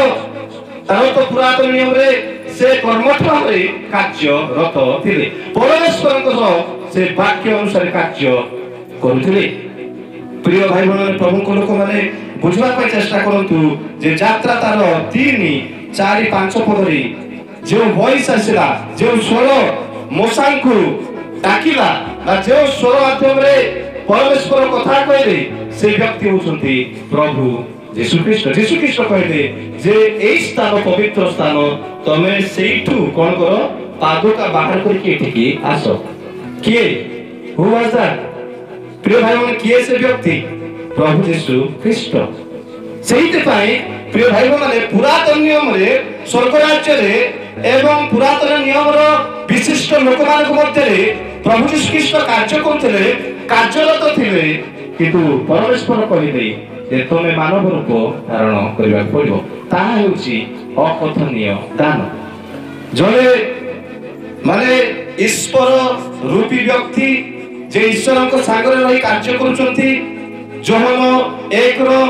तार तो पुरातन नियम रे से कर्मठ भावे कार्यरत थिले परमेश्वर को से वाक्य अनुसार कार्य करूथिले। प्रिय भाई बहन प्रभु को लोक माने बुझवा पय चेष्टा करंतु जे यात्रा तार 3 4 5 पद रे जो वॉइस आसिला जो स्वर मूसा को डाकिला ना जो स्वर माध्यम रे परमेश्वर कथा कहले से व्यक्ति होचंती प्रभु यीशु ख्रीष्ट कहले जे एई स्थान पवित्र स्थान तमे सेइठु कोन करो पादुका बाहर करके एठिकी आस किए हु वाज दैट प्रिय भाई मन किए से व्यक्ति प्रभु यीशु ख्रीष्ट सेहिते पाई प्रिय भाई माने पुरातन नियम रे स्वर्ग राज्य रे एवं पुरातन नियम रो विशिष्ट लोक मान मध्य रे प्रभु यीशु ख्रीष्ट कार्य करथिले कार्यरत थिले किंतु परमेश्वर कहिले जे तमे मानव रूप धारण करबा पड़िबो ता हेउची अकथनीय दान जने माने ईश्वर रूपी व्यक्ति जे ईश्वर को सागर रही कार्य करूचंती जोहन 1 रो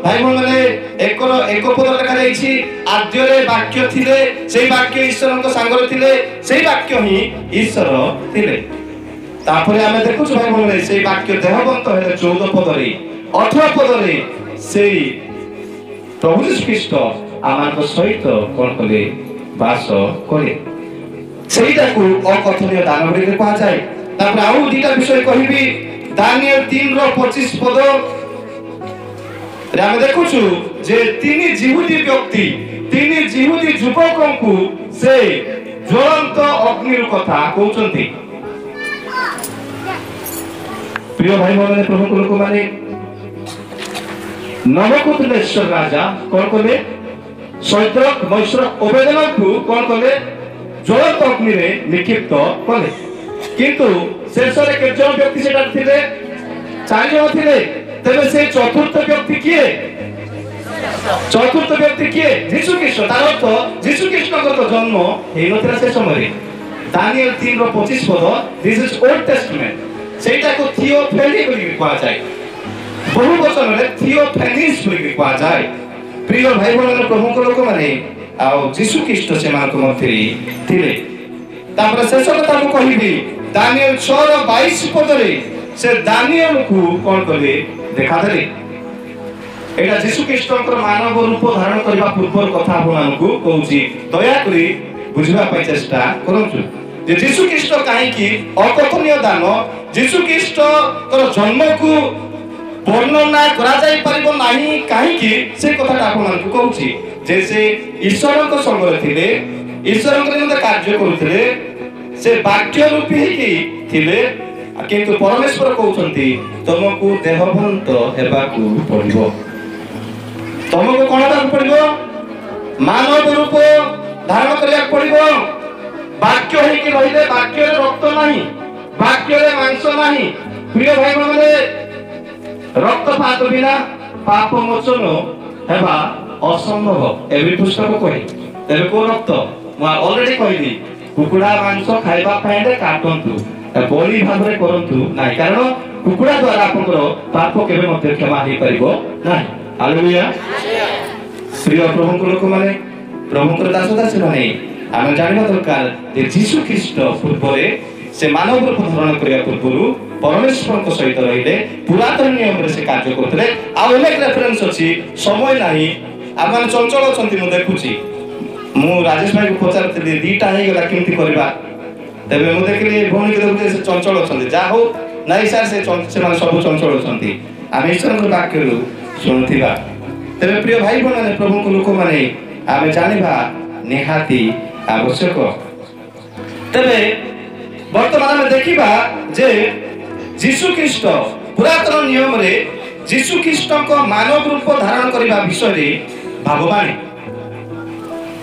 भाई माने 1 रो 1 पद लेखा रहिछि आद्य रे वाक्य थिले सेही वाक्य ईश्वर को सागर थिले सेही वाक्य ही ईश्वर थिले तापरे आमे देखुछु भाई माने सेही वाक्य देहवंत हेले 14 पद रे 18 पद रे सेही प्रभु यीशु ख्रीष्ट आमानको सहित कोन कले वास करे सेहीटा को अकथनीय दान बोली कहा जाय तापर आउ दुटा विषय कहिबी दानिएल 3 रो 25 पद रे हम देखुछु जे तीन जिहुदी व्यक्ति तीन जिहुदी युवकଙ୍କୁ से ज्वलंत अग्नि कथा कहउचंती प्रिय भाई माने प्रभु लोक माने नबुकदनेस्वर राजा कोन कले शद्रक मैशरक ओबेदेनकु कोन कले ज्वलंत अग्नि रे निक्षिप्त कले किंतु शेष रे केजन व्यक्ति सेटा थिले 4 जन थिले तबे से चतुर्थ व्यक्ति किए चतुर्थ व्यक्ति किए यीशु ख्रीष्ट तार अर्थ यीशु ख्रीष्ट को जन्म हे नथिला से समय दानिएल 3 रो 25 पद दिस इज ओल्ड टेस्टामेंट सेटा को थियोफेनी बोली कहा जाय बहु वचन रे थियोफेनिस बोली कहा जाय प्रिय भाई बहन प्रभु को लोक माने आ यीशु ख्रीष्ट से मान को मथि थिले तापर शेष कथा को कहिबी दानिएल 6 रो 22 पद रे से दानिएल को कोन कले देखा देले एटा यीशु ख्रीष्टकर मानव रूप धारण करबा पूर्व कथा आपनको कहूची दया करी बुझबा पय चेष्टा करंतु जे यीशु ख्रीष्ट काहे की अकथनीय दान यीशु ख्रीष्टकर जन्म को वर्णना करा जाय परिबो नाही काहे की से कथाटा आपनको कहूची जैसे ईश्वर को संग थिले ईश्वर को निमित्त कार्य करूथिले से वाक्य रूपी की थिले किंतु परमेश्वर कहउछंती तुमको देहवंत हेबाकू पड़िबो तुमको कोन हेबाकू पड़िबो मानव रूप धारण करिया पड़िबो वाक्य हे कि रहिले वाक्य रे रक्त नाही वाक्य रे मांस नाही प्रिय भाई माने रक्तपात बिना पाप मोचन हेबा असंभव एवरी पुस्तक कहि तेरे को रक्त म ऑलरेडी कहिली कुकुडा मांस खाइबा पाइले काटंतु बलि भाबरे करंतु नाही कारण कुकुडा द्वारा आपनकर पाप केबे मते क्षमा हे परिबो नाही हालेलुया प्रिय प्रभु लोक माने प्रभुकर दास दास माने आमे जानिबा दरकार जे यीशु ख्रीष्ट पूर्वरे से मानव रूप धारण करिया पूर्वरु परमेश्वर को सहित रहिले पुरातन नियम रे से कार्य करथले आ अनेक रेफरेंस अछि समय नाही आमान चंचल छंती मु देखुची मु राजेश भाई को पचारतली दीटा हे गेला केमति करबा तबे मु देखली भौणी के देखले से चंचल छंती जा हो नाही सर से माने सब चंचल छंती आमे ईश्वर को वाक्य रु सुनथिबा तबे प्रिय भाई बहन प्रभु को लोक माने आमे जानिबा निहाती आवश्यक तबे वर्तमान में देखिबा जे यीशु ख्रीष्ट पुरातन नियम रे यीशु ख्रीष्ट को मानव रूप धारण करबा विषय रे भावबाणी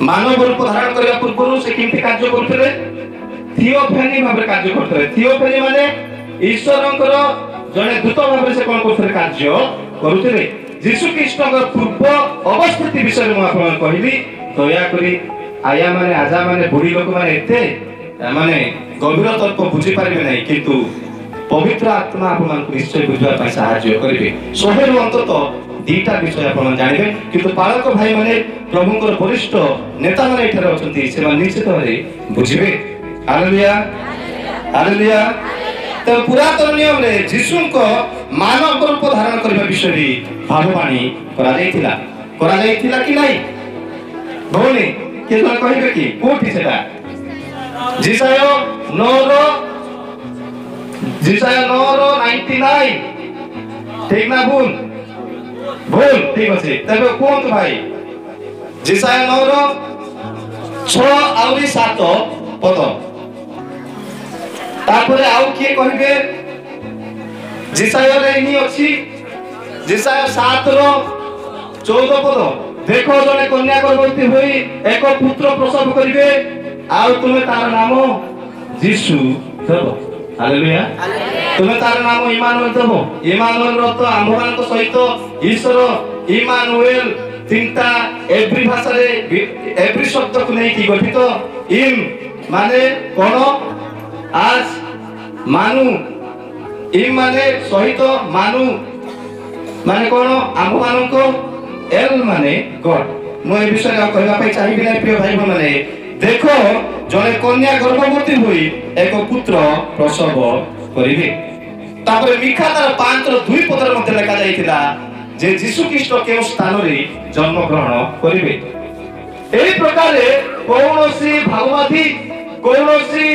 मानव रूप धारण करबा पूर्व से केमति कार्य करथले थियोफेनी भाबरे कार्य करथले थियोफेनी माने ईश्वरंकर जने दूत भाबरे से कोन करथले कार्य करूथले यीशु ख्रीष्ट को पूर्व अवस्थिति विषय में आपन कहली दया करी आया माने आजा माने बुढ़ी लोक माने एते माने गभीर तत्व बुझी पारिबे नै किंतु पवित्र आत्मा आपन निश्चय बुझवा पय सहाय्य करिवे सोहेर अंतत दीटा विषय आपन जानिबे किंतु पालक भाई माने प्रभुकर वरिष्ठ नेता माने एठारे अछंती से माने निश्चित भाबे बुझिबे हालेलुया हालेलुया तो पुरातन नियम रे यीशु को मानव रूप धारण करबा विषय रे भाववाणी करा जायतिला कि नाही भौणी के तो कहिबे कि कोठी सेटा जिसाय 99 ठीक ना भूल ठीक अछि तबे कोन भाई जिसाय 9 रो 6 आउरी 7 पद तापर आउ किए कहबे जिसाय रे नी अछि जिसाय 7 रो 14 पद देखो जने कन्या गर्भवती होई एक पुत्र प्रसव करिवे आउ तुमे तार नाम यीशु देबो हालेलुया तुमे तार नाम इमानुएल देबो इमानुएल रो तो आम्भमान को सहित ईश्वर इमानुएल तीनटा एवरी भाषा रे एवरी शब्द को नहीं की गठित इम माने कोन आज मानु इम माने सहित मानु माने कोन आम्भमान को एल माने गॉड मो ए विषय कहबा पई चाहिबि नै प्रिय भाई माने देखो जने कन्या गर्भवती हुई एक पुत्र प्रसव करिवे तापर मिखा तार 5 रो 2 पदर मध्ये लिखा जायतिला जे यीशु ख्रीष्ट के स्थान रे जन्म ग्रहण करिवे एई प्रकारे कोनोसी भागवती कोनोसी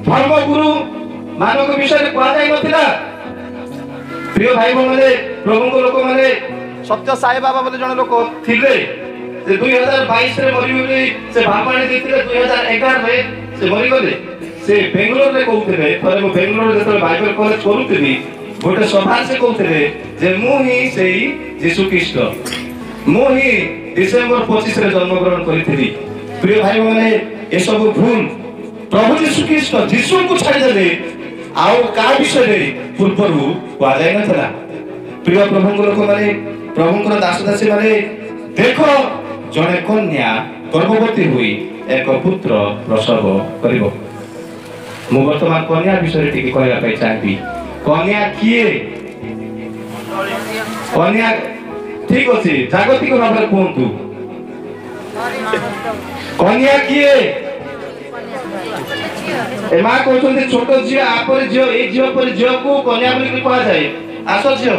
धर्मगुरु मानक विषय रे कहै जाय नथिला प्रिय भाई माने प्रभु को लोक माने सत्य साई बाबा बोले जने लोक थिले जे 2022 रे मरि गले से भामाणी दिथिले 2011 रे से मरि गले से बेंगलोर रे कहउथिले थरे मो बेंगलोर रे जतले बाइबल कॉलेज करूथिली गोटे सभा से कहउथिले जे मु ही सेही यीशु ख्रीष्ट मु ही डिसेंबर 25 रे जन्म ग्रहण करिथिली प्रिय भाई माने ए सब भूल प्रभु यीशु ख्रीष्ट यीशु को छाडी देले आउ का विषय रे पूर्वरु कहै जाय नथला प्रिय प्रभु लोक माने प्रभु दास दासी माने देखो जने कन्या गर्भवती हुई एक पुत्र प्रसव करिवो मु वर्तमान कन्या विषय टिके कहया पई चाहबी कन्या किए कन्या ठीक अछि जागतिक भाबरे कोंतु कन्या किए ए मा कहउछन्ते छोट झियो आपर झियो ए झियो पर झियो को कन्या बोली कहै जाय आसो झियो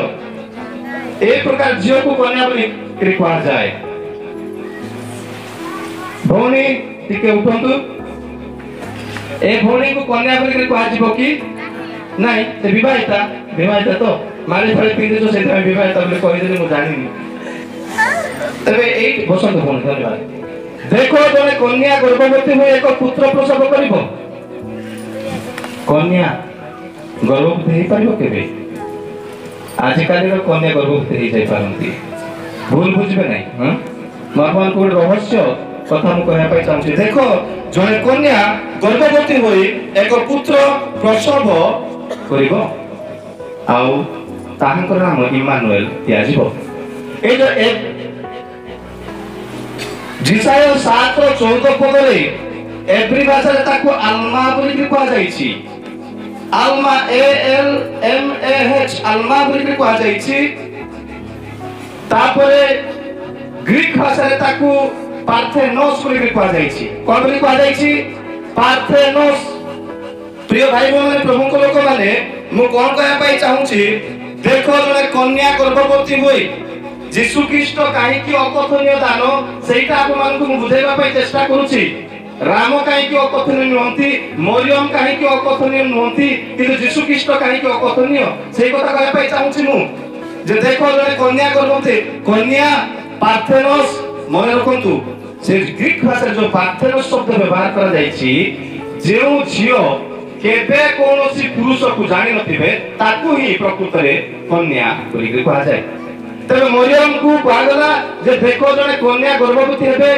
ए प्रकार झियो को कन्या बोली कहै जाय भौणी टिके उठंतु ए भौणी को कन्या बोली कहै जिवो कि नाही से विवाहिता तो मारे थळे पिंदे जो सेता विवाहिता बोली कहि देले मु जानिनी तबे ए बसंत भौणी धन्यवाद देखो जने कन्या गर्भवती होय एक पुत्र प्रसव करिवो कन्या गर्भवती हे परिबो केबे आज काली रो कन्या गर्भवती हे जाय पारंती भूल बुझबे नाही ह भगवान को रहस्य कथा मु कहया पई चाहूछी देखो जने कन्या गर्भवती होई एक पुत्र प्रसव करिवो आउ ताहंकर नाम इमानुएल दियाजिवो ए जो जिसाय 7 रो 14 पद रे एवरी भाषा रे ताको अल्मा बोली कहै जायछि अल्मा A L M A H अल्मा बोली कहै जायछि तापरे ग्रीक भाषा रे ताको पार्थेनोस बोली कहै जायछि कोन बोली कहै जायछि पार्थेनोस प्रिय भाई माने प्रभु को लोक माने मु कोन कहया पई चाहूछी देखो जने कन्या गर्भवती होई यीशु ख्रीष्ट काहे कि अकथनीय दान सेटा आप मान को बुझेबा पई चेष्टा करूची राम काहे कि अकथनीय नहंती मरियम काहे कि अकथनीय नहंती किंतु यीशु ख्रीष्ट काहे कि अकथनीय सेई कथा कहया पई चाहूची मु जे देखो जने कन्या गर्भवती कन्या पार्थेनोस मने रखंतु से ग्रीक भाषा जो पार्थेनोस शब्द व्यवहार करा जायछि जेउ झियो केबे कोनोसी पुरुष को जानि नथिबे ताकू ही प्रकृत रे कन्या बोली कहै जाय तबे मरियम को कहगला जे देखो जने कन्या गर्भवती हेबे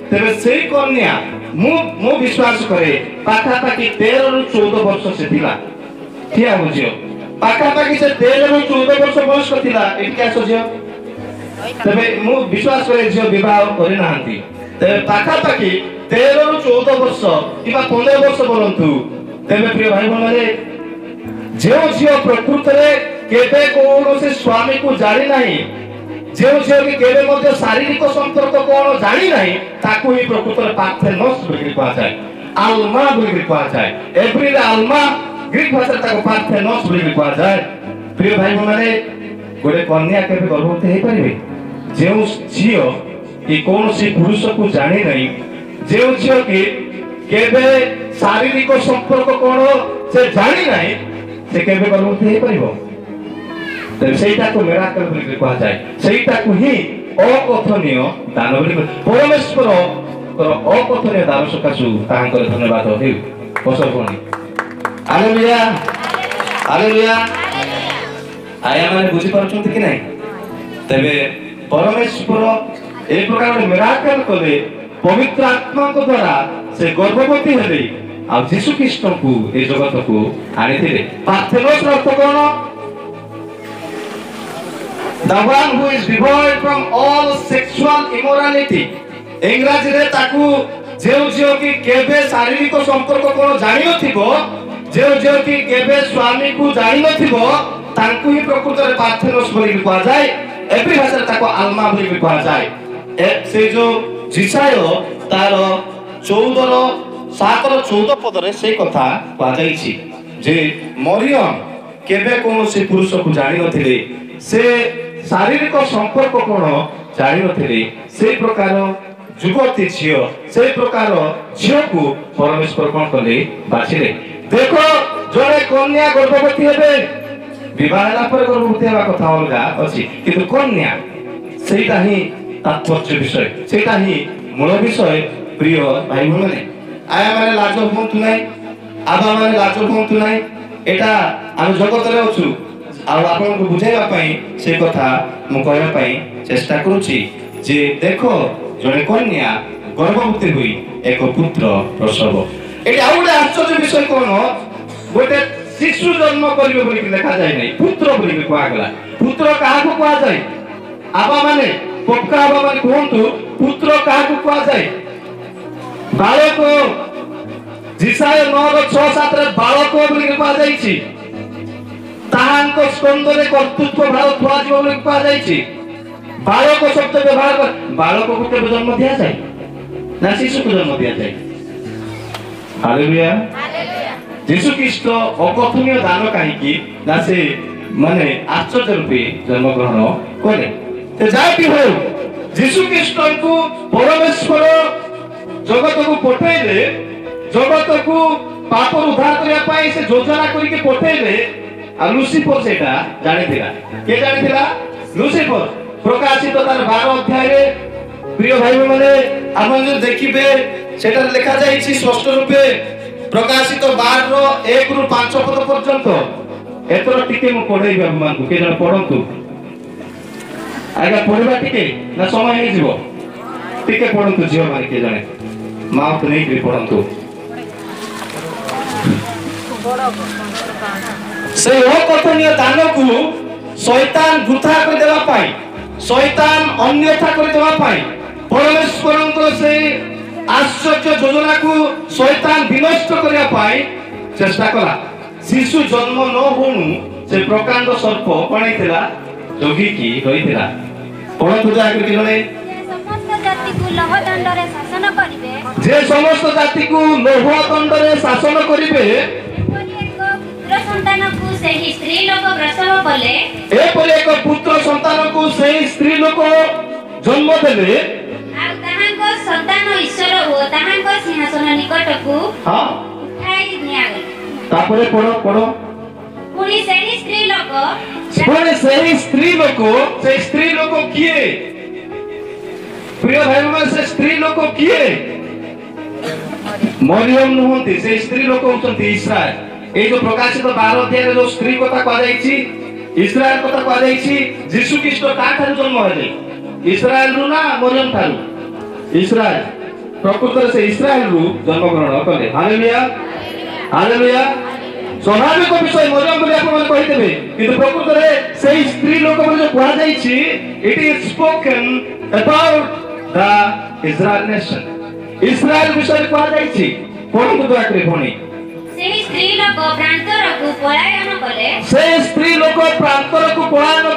तबे सेई कन्या मु विश्वास करे पाखा पाखी 13 रु 14 वर्ष से थिला ठिया बुझियो पाखा पाखी से 13 रु 14 वर्ष बयस थिला एटी क्या सोजियो तबे मु विश्वास करे जे विवाह करि नाहंती तबे पाखा पाखी 13 रु 14 वर्ष किबा 15 वर्ष बोलंतु तबे प्रिय भाई माने जे झियो प्रकृत रे केबे कोनोसी स्वामी को जानि नाही जे झियो के केबे मध्ये शारीरिक संपर्क कोन जानि नाही ताकू ही प्रकृत रे पार्थेनोस बोली कहै जाय अल्मा बोली कहै जाय एवरी अल्मा ग्रीक भाषा ताको पार्थेनोस बोली कहै जाय प्रिय भाई माने गोटे कन्या केबे गर्भवती हे परिबे जे झियो कि कोनोसी पुरुष को जानि नाही जे झियो कि केबे शारीरिक संपर्क कोन से जानि नाही से केबे गर्भवती हे परिबो तो सेटा को मिराकल बोली कहै जाय सेटा को ही अकथनीय दान बोली परमेश्वर ଅକଥନୀୟ ଦାନ ସକାଶୁ ତାହାଙ୍କର ଧନ୍ୟବାଦ ହେଉ। ବସ ଭଉଣୀ। Hallelujah hallelujah. ଆୟା ମାନେ ବୁଝିପାରୁଛନ୍ତି କି ନାହିଁ? ତେବେ ପରମେଶ୍ୱର ଏ ପ୍ରକାର ମିରାକଲ କଲେ, ପବିତ୍ର ଆତ୍ମାଙ୍କ ଦ୍ୱାରା ସେ ଗର୍ଭବତୀ ହେଲେ ଆଉ ଯୀଶୁ ଖ୍ରୀଷ୍ଟଙ୍କୁ ଏ ଜଗତକୁ ଆଣିଥିଲେ। ପାର୍ଥେନୋସ ଅର୍ଥ କଣ? The one who is devoid from all sexual immorality। ଇଂରାଜୀରେ ତାକୁ ଯେଉଁ ଝିଅ କି କେବେ ଶାରୀରିକ ସମ୍ପର୍କ କଣ ଜାଣିନଥିବ, ଯେଉଁ ଝିଅ କି କେବେ ସ୍ୱାମୀକୁ ଜାଣିନଥିବ, ତାଙ୍କୁ ହିଁ ପ୍ରକୃତରେ ପାର୍ଥେନୋସ ବୋଲି କୁହାଯାଏ। ଏଭଳି ଭାଷାରେ ତାକୁ ଆଲମା ବୋଲି କୁହାଯାଏ। ସେ ଯୋଉ ଜିସାୟ ତାର 7:14 ପଦରେ ସେ କଥା କୁହାଯାଇଛି ଯେ ମରିୟମ କେବେ କୌଣସି ପୁରୁଷକୁ ଜାଣିନଥିଲେ, ସେ ଶାରୀରିକ ସମ୍ପର୍କ କଣ ଜାଣିନଥିଲେ। ସେଇ ପ୍ରକାର ଯୁବତୀ ଝିଅ, ସେଇ ପ୍ରକାର ଝିଅକୁ ପରମେଶ୍ୱର କଣ କଲେ? ବାଛିଲେ। ଦେଖ, ଜଣେ କନ୍ୟା ଗର୍ଭବତୀ ହେବେ, ବିବାହ ହେଲା ପରେ ଗର୍ଭବତୀ ହେବା କଥା ଅଲଗା ଅଛି, କିନ୍ତୁ କନ୍ୟା ସେଇଟା ହିଁ ତାତ୍ପର୍ଯ୍ୟ ବିଷୟ, ସେଇଟା ହିଁ ମୂଳ ବିଷୟ। ପ୍ରିୟ ଭାଇ ଭଉଣୀମାନେ, ଆୟା ମାନେ ଲାଜ ହୁଅନ୍ତୁ ନାହିଁ, ଆବା ମାନେ ଲାଜ ହୁଅନ୍ତୁ ନାହିଁ। ଏଟା ଆମେ ଜଗତରେ ଅଛୁ, ଆଉ ଆପଣଙ୍କୁ ବୁଝାଇବା ପାଇଁ ସେ କଥା ମୁଁ କହିବା ପାଇଁ ଚେଷ୍ଟା କରୁଛି ଯେ ଦେଖ, ଜଣେ କନ୍ୟା ଗର୍ଭବତୀ ହୋଇ ଏକ ପୁତ୍ର ପ୍ରସବ। ଏଠି ଆଉ ଗୋଟେ ଆଶ୍ଚର୍ଯ୍ୟ ବିଷୟ କଣ? ଗୋଟେ ଶିଶୁ ଜନ୍ମ କରିବେ ବୋଲି ଲେଖାଯାଏ ନାହିଁ, ପୁତ୍ର ବୋଲି କୁହାଗଲା। ପୁତ୍ର କାହାକୁ କୁହାଯାଏ? ଆବା ମାନେ, ପକ୍କା ଆବା ମାନେ କୁହନ୍ତୁ, ପୁତ୍ର କାହାକୁ କୁହାଯାଏ? ବାଳକ। ଜିସାୟ 9:6-7 ବାଳକ ବୋଲି କୁହାଯାଇଛି। ତାହାଙ୍କ ସ୍କନ୍ଧରେ କର୍ତ୍ତୃତ୍ୱ ଭାର ଥୁଆଯିବ ବୋଲି କୁହାଯାଇଛି। ବାଳକ ଶବ୍ଦ ବ୍ୟବହାର କର। ବାଳକକୁ କେବେ ଜନ୍ମ ଦିଆଯାଏ ନା ଶିଶୁକୁ ଜନ୍ମ ଦିଆଯାଏ? ହାଲେଲୁୟା। ଯୀଶୁ ଖ୍ରୀଷ୍ଟ ଅକଥନୀୟ ଦାନ କାହିଁକି ନା ସେ ମାନେ ଆଶ୍ଚର୍ଯ୍ୟ ରୂପେ ଜନ୍ମଗ୍ରହଣ କଲେ। ଯାହା ବି ହଉ, ଯୀଶୁ ଖ୍ରୀଷ୍ଟଙ୍କୁ ପରମେଶ୍ୱର ଜଗତକୁ ପଠେଇଲେ, ଜଗତକୁ ପାପରୁ ଉଦ୍ଧାର କରିବା ପାଇଁ ସେ ଯୋଜନା କରିକି ପଠେଇଲେ। ଆଉ ଲୁସିଫର ସେଇଟା ଜାଣିଥିଲା। କିଏ ଜାଣିଥିଲା? ଲୁସିଫର। ପ୍ରକାଶିତ ତାର 12 ଅଧ୍ୟାୟରେ ପ୍ରିୟ ଭାଇ ମାନେ ଆପଣ ଯଦି ଦେଖିବେ, ସେଠାରେ ଲେଖାଯାଇଛି ସ୍ପଷ୍ଟ ରୂପେ, ପ୍ରକାଶିତ 12:1-5 ପଦ ପର୍ଯ୍ୟନ୍ତ। ଏଥର ଟିକେ ମୁଁ ପଢେଇବି ଆପଣଙ୍କୁ, କିଏ ଜଣେ ପଢନ୍ତୁ। ଆଜ୍ଞା ପଢିବା ଟିକେ ନା ସମୟ ହେଇଯିବ? ଟିକେ ପଢନ୍ତୁ ଝିଅ ମାନେ, କିଏ ଜଣେ ମାଉଥ ନେଇକି ପଢନ୍ତୁ। ସେ ଅକଥନୀୟ ଦାନକୁ ଶୈତାନ ବୃଥା କରିଦେବା ପାଇଁ, ଶୈତାନ ଅନ୍ୟଥା କରିଦେବା ପାଇଁ, ପରମେଶ୍ୱରଙ୍କର ସେଇ ଆଶ୍ଚର୍ଯ୍ୟ ଯୋଜନାକୁ ଶୈତାନ ବିନଷ୍ଟ କରିବା ପାଇଁ ଚେଷ୍ଟା କଲା। ଶିଶୁ ଜନ୍ମ ନ ହଉଣୁ ସେ ପ୍ରକାଣ୍ଡ ସର୍ପ କଣ ହେଇଥିଲା? ଜଗିକି ରହିଥିଲା। ପଢନ୍ତୁ ଯାହାକି ଜଣେ। ଯେ ସମସ୍ତ ଜାତିକୁ ଲୌହ ଦଣ୍ଡରେ ଶାସନ କରିବେ, ଏପରି ଏକ ପୁତ୍ର ସନ୍ତାନକୁ ସେହି ସ୍ତ୍ରୀ ଲୋକ ଜନ୍ମ ଦେଲେ, ଆଉ ତାହାଙ୍କ ସନ୍ତାନ ଈଶ୍ୱର ଓ ତାହାଙ୍କ ସିଂହାସନ ନିକଟକୁ ଉଠାଇ ନିଆଗଲା। ତାପରେ ପଢ। ପୁଣି ସେହି ସ୍ତ୍ରୀ ଲୋକ, ସେହି ସ୍ତ୍ରୀ ଲୋକ କିଏ? ପ୍ରିୟ ଭାଇ ମାନେ, ସେ ସ୍ତ୍ରୀ ଲୋକ କିଏ? ମରିୟମ ନୁହନ୍ତି, ସେ ସ୍ତ୍ରୀ ଲୋକ ହଉଛନ୍ତି ଇସ୍ରାଏଲ। এই যে প্রকাশিত 12 অধ্যায়ে যে স্ত্রী কথা কুହାଯାଇଛି, ইসরায়েল কথা কুହାଯାଇଛି, যୀশু খ্রিস্ট কাଠାରୁ ଜନ୍ମ ହେଲେ? ଇସ୍ରାଏଲରୁ ନା ମରିୟମ ଠାରୁ? ଇସ୍ରାଏଲ। ପ୍ରକୃତରେ ସେ ଇସ୍ରାଏଲରୁ ଜନ୍ମଗ୍ରହଣ କଲେ। Hallelujah hallelujah. ସ୍ୱାଭାବିକ ବିଷୟ ମରିୟମ ବୋଲି ଆପଣମାନେ କହିଦେବେ, କିନ୍ତୁ ପ୍ରକୃତରେ ସେଇ ସ୍ତ୍ରୀ ଲୋକ ବୋଲି ଯୋଉ କୁହାଯାଇଛି, it is spoken about the Israel nation. Israel ବିଷୟରେ କୁହାଯାଇଛି। ପଢନ୍ତୁ ଦୟାକରି ଭଉଣୀ। ସେହି ସ୍ତ୍ରୀ ଲୋକ ପ୍ରାନ୍ତରକୁ ପଳାୟନ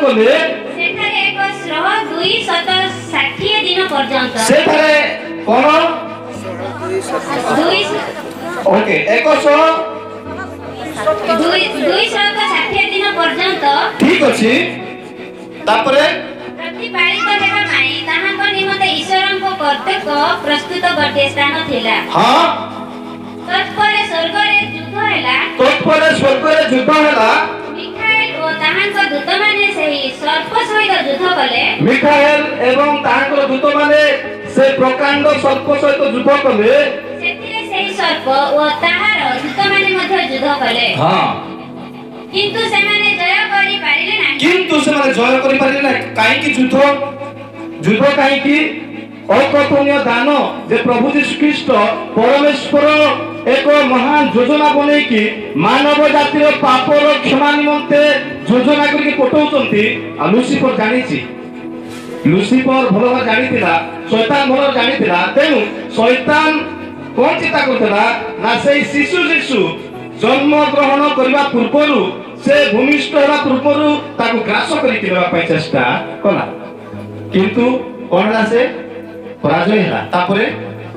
କଲେ, ସେଠାରେ ଏକ ଶ୍ରହ 260 ଦିନ ପର୍ଯ୍ୟନ୍ତ, ସେଠାରେ କଣ? 260 ଦିନ ପର୍ଯ୍ୟନ୍ତ। ଠିକ ଅଛି। ତାପରେ ପ୍ରତିପାଳିତ ହେବା ପାଇଁ ତାହାଙ୍କ ନିମନ୍ତେ ଈଶ୍ୱରଙ୍କ କର୍ତ୍ତୃକ ପ୍ରସ୍ତୁତ ଗୋଟିଏ ସ୍ଥାନ ଥିଲା। ତତ୍ପରେ ସ୍ୱର୍ଗରେ ଯୁଦ୍ଧ ହେଲା। ମିଖାଏଲ ଓ ତାହାଙ୍କ ଦୂତମାନେ ସେହି ସର୍ପ ସହିତ ଯୁଦ୍ଧ କଲେ। ମିଖାଏଲ ଏବଂ ତାହାଙ୍କର ଦୂତମାନେ से प्रकांड सर्प सहित युद्ध कले ସେଥିରେ ସେହି ସର୍ପ ଓ ତାହାର ଦୂତମାନେ ମଧ୍ୟ ଯୁଦ୍ଧ କଲେ हाँ କିନ୍ତୁ ସେମାନେ ଜୟ କରି ପାରିଲେ ନାହିଁ किंतु से माने जय करि पारिले ना काहे की युद्ध काहे की अकथनीय दान जे प्रभु यीशु ख्रीष्ट परमेश्वर एक महान योजना बनै की मानव जातिर पापर क्षमा निमंते योजना करके पठौचंती आ लूसीफर जानिछि लूसीफर भलो जानिथिला शैतान भलो जानिथिला तेनु शैतान कोन चिंता करथला ना सेई शिशु यीशु जन्म ग्रहण करबा पूर्वरु से भूमिष्ठ हेबा पूर्वरु ताकु ग्रास करि किनबा पय चेष्टा कला किंतु कोनला से पराजय ହେଲା तापरे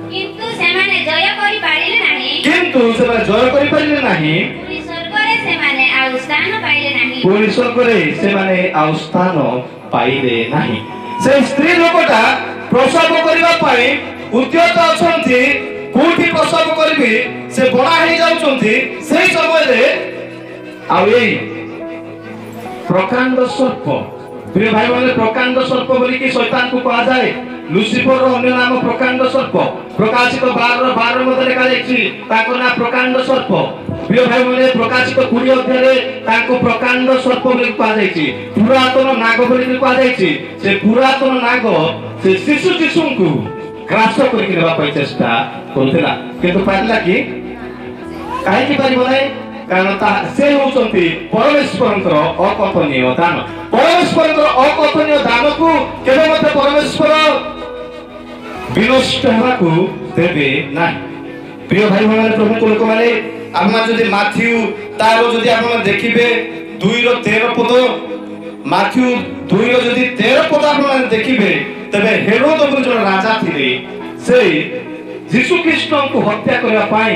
କିନ୍ତୁ ସେମାନେ ଜୟ କରି ପାରିଲେ ନାହିଁ किंतु से जय करि पारिले नाही ପୁଣି ସ୍ୱର୍ଗରେ ସେମାନେ ଆଉ ସ୍ଥାନ ପାଇଲେ ନାହିଁ पुरी स्वर्गरे से माने आउ स्थान पाइले नाही से स्त्री लोकटा प्रसव करिबा पय उद्यत अछंती कोठी प्रसव करबी से बड़ा हे जाउछंती सेही समय रे आ एई प्रकांड सर्प प्रिय भाई माने प्रकांड सर्प बोली कि शैतान को कहा जाए लूसीफर रो अन्य नाम प्रकांड सर्प प्रकाशित 12 मध्ये लिखा जायछि ताको ना प्रकांड सर्प प्रिय भाई माने प्रकाशित 20 अध्याय रे ताको प्रकांड सर्प बोली कहा जायछि पुरातन नाग बोली कहा जायछि से पुरातन नाग से शिशु को ग्रास करके नेबा पय चेष्टा करथिला किंतु पारला कि काहे कि पारिबो नै कारण ता से होचंती परमेश्वरंकर अकथनीय दान परमेश्वरंकर अकथनीय दान को केबे मते परमेश्वर विनष्ट हेबाकू देबे नाही प्रिय भाई माने प्रभु को लोक माने आमा जदी माथ्यू तारो जदी आपण देखिबे 2:13 पद माथ्यू 2:13 पद आपण देखिबे तबे हेरोद बोली जो राजा थिले से यीशु ख्रीष्ट को हत्या करबा पाई